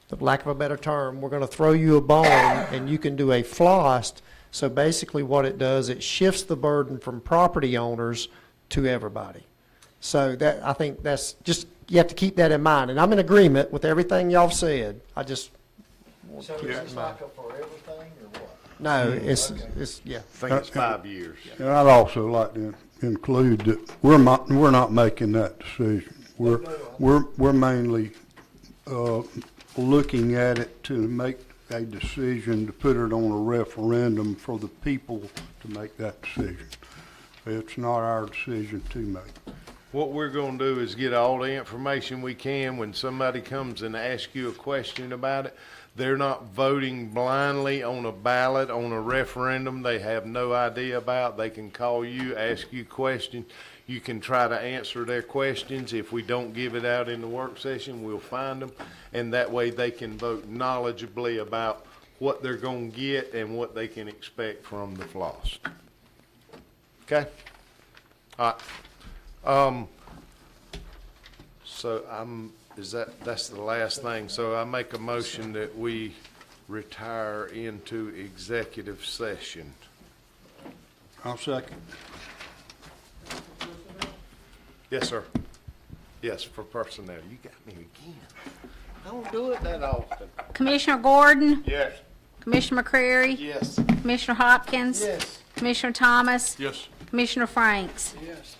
for lack of a better term, we're going to throw you a bone and you can do a FLOST. So basically what it does, it shifts the burden from property owners to everybody. So that, I think that's just, you have to keep that in mind. And I'm in agreement with everything y'all said. I just want So to keep is that this in mind. like a for everything, or what? No, Okay. it's, yeah. I think it's 5 years. And I'd also like to include that we're not making that decision. We're mainly, looking at it to make a decision to put it on a referendum for the people to make that decision. It's not our decision to make. What we're gonna do is get all the information we can. When somebody comes and asks you a question about it, they're not voting blindly on a ballot, on a referendum they have no idea about. They can call you, ask you questions. You can try to answer their questions. If we don't give it out in the work session, we'll find them. And that way they can vote knowledgeably about what they're gonna get and what they can expect from the FLOST. Okay? All right. So that's the last thing. So I make a motion that we retire into executive session. I'll second. Yes, sir. Yes, for personnel. You got me again. Don't do it that often. Commissioner Gordon, Yes. Commissioner McCrary, Yes. Commissioner Hopkins, Yes. Commissioner Thomas, Yes. Commissioner Franks. Yes.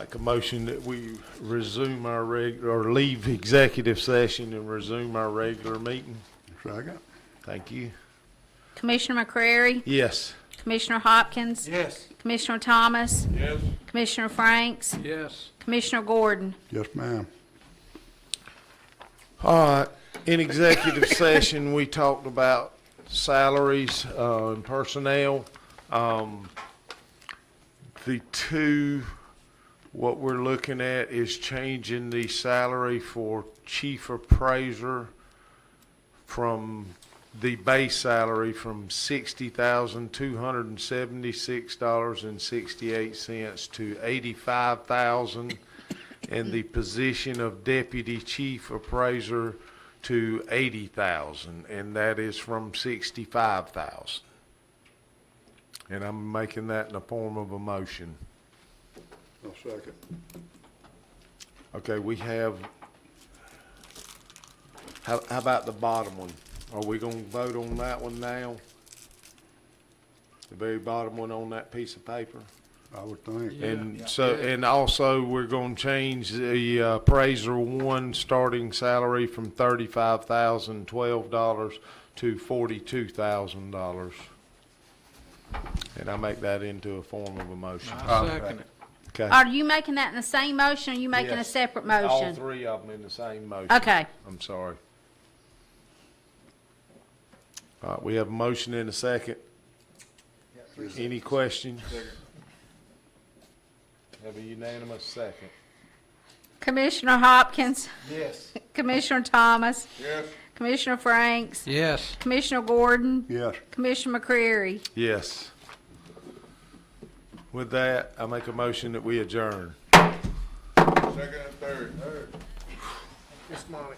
Make a motion that we resume our or leave executive session and resume our regular meeting. Second. Thank you. Commissioner McCrary? Yes. Commissioner Hopkins? Yes. Commissioner Thomas? Yes. Commissioner Franks? Yes. Commissioner Gordon? Yes, ma'am. All right, in executive session, we talked about salaries, and personnel. What we're looking at is changing the salary for chief appraiser from the base salary from $60,276.68 to $85,000, and the position of deputy chief appraiser to $80,000, and that is from $65,000. And I'm making that in the form of a motion. I'll second. Okay, we have, how about the bottom one? Are we gonna vote on that one now? The very bottom one on that piece of paper? I would think. And so, and also, we're gonna change the appraiser one starting salary from $35,012 to $42,000. And I make that into a form of a motion. I second it. Okay? Are you making that in the same motion, or are you making a Yes. separate All motion? three of them in the same motion. Okay. I'm sorry. All right, we have a motion and a second. Any questions? Have a unanimous second. Commissioner Hopkins? Yes. Commissioner Thomas? Yes. Commissioner Franks? Yes. Commissioner Gordon? Yes. Commissioner McCreary? Yes. With that, I make a motion that we adjourn. Second and third. Miss Monica.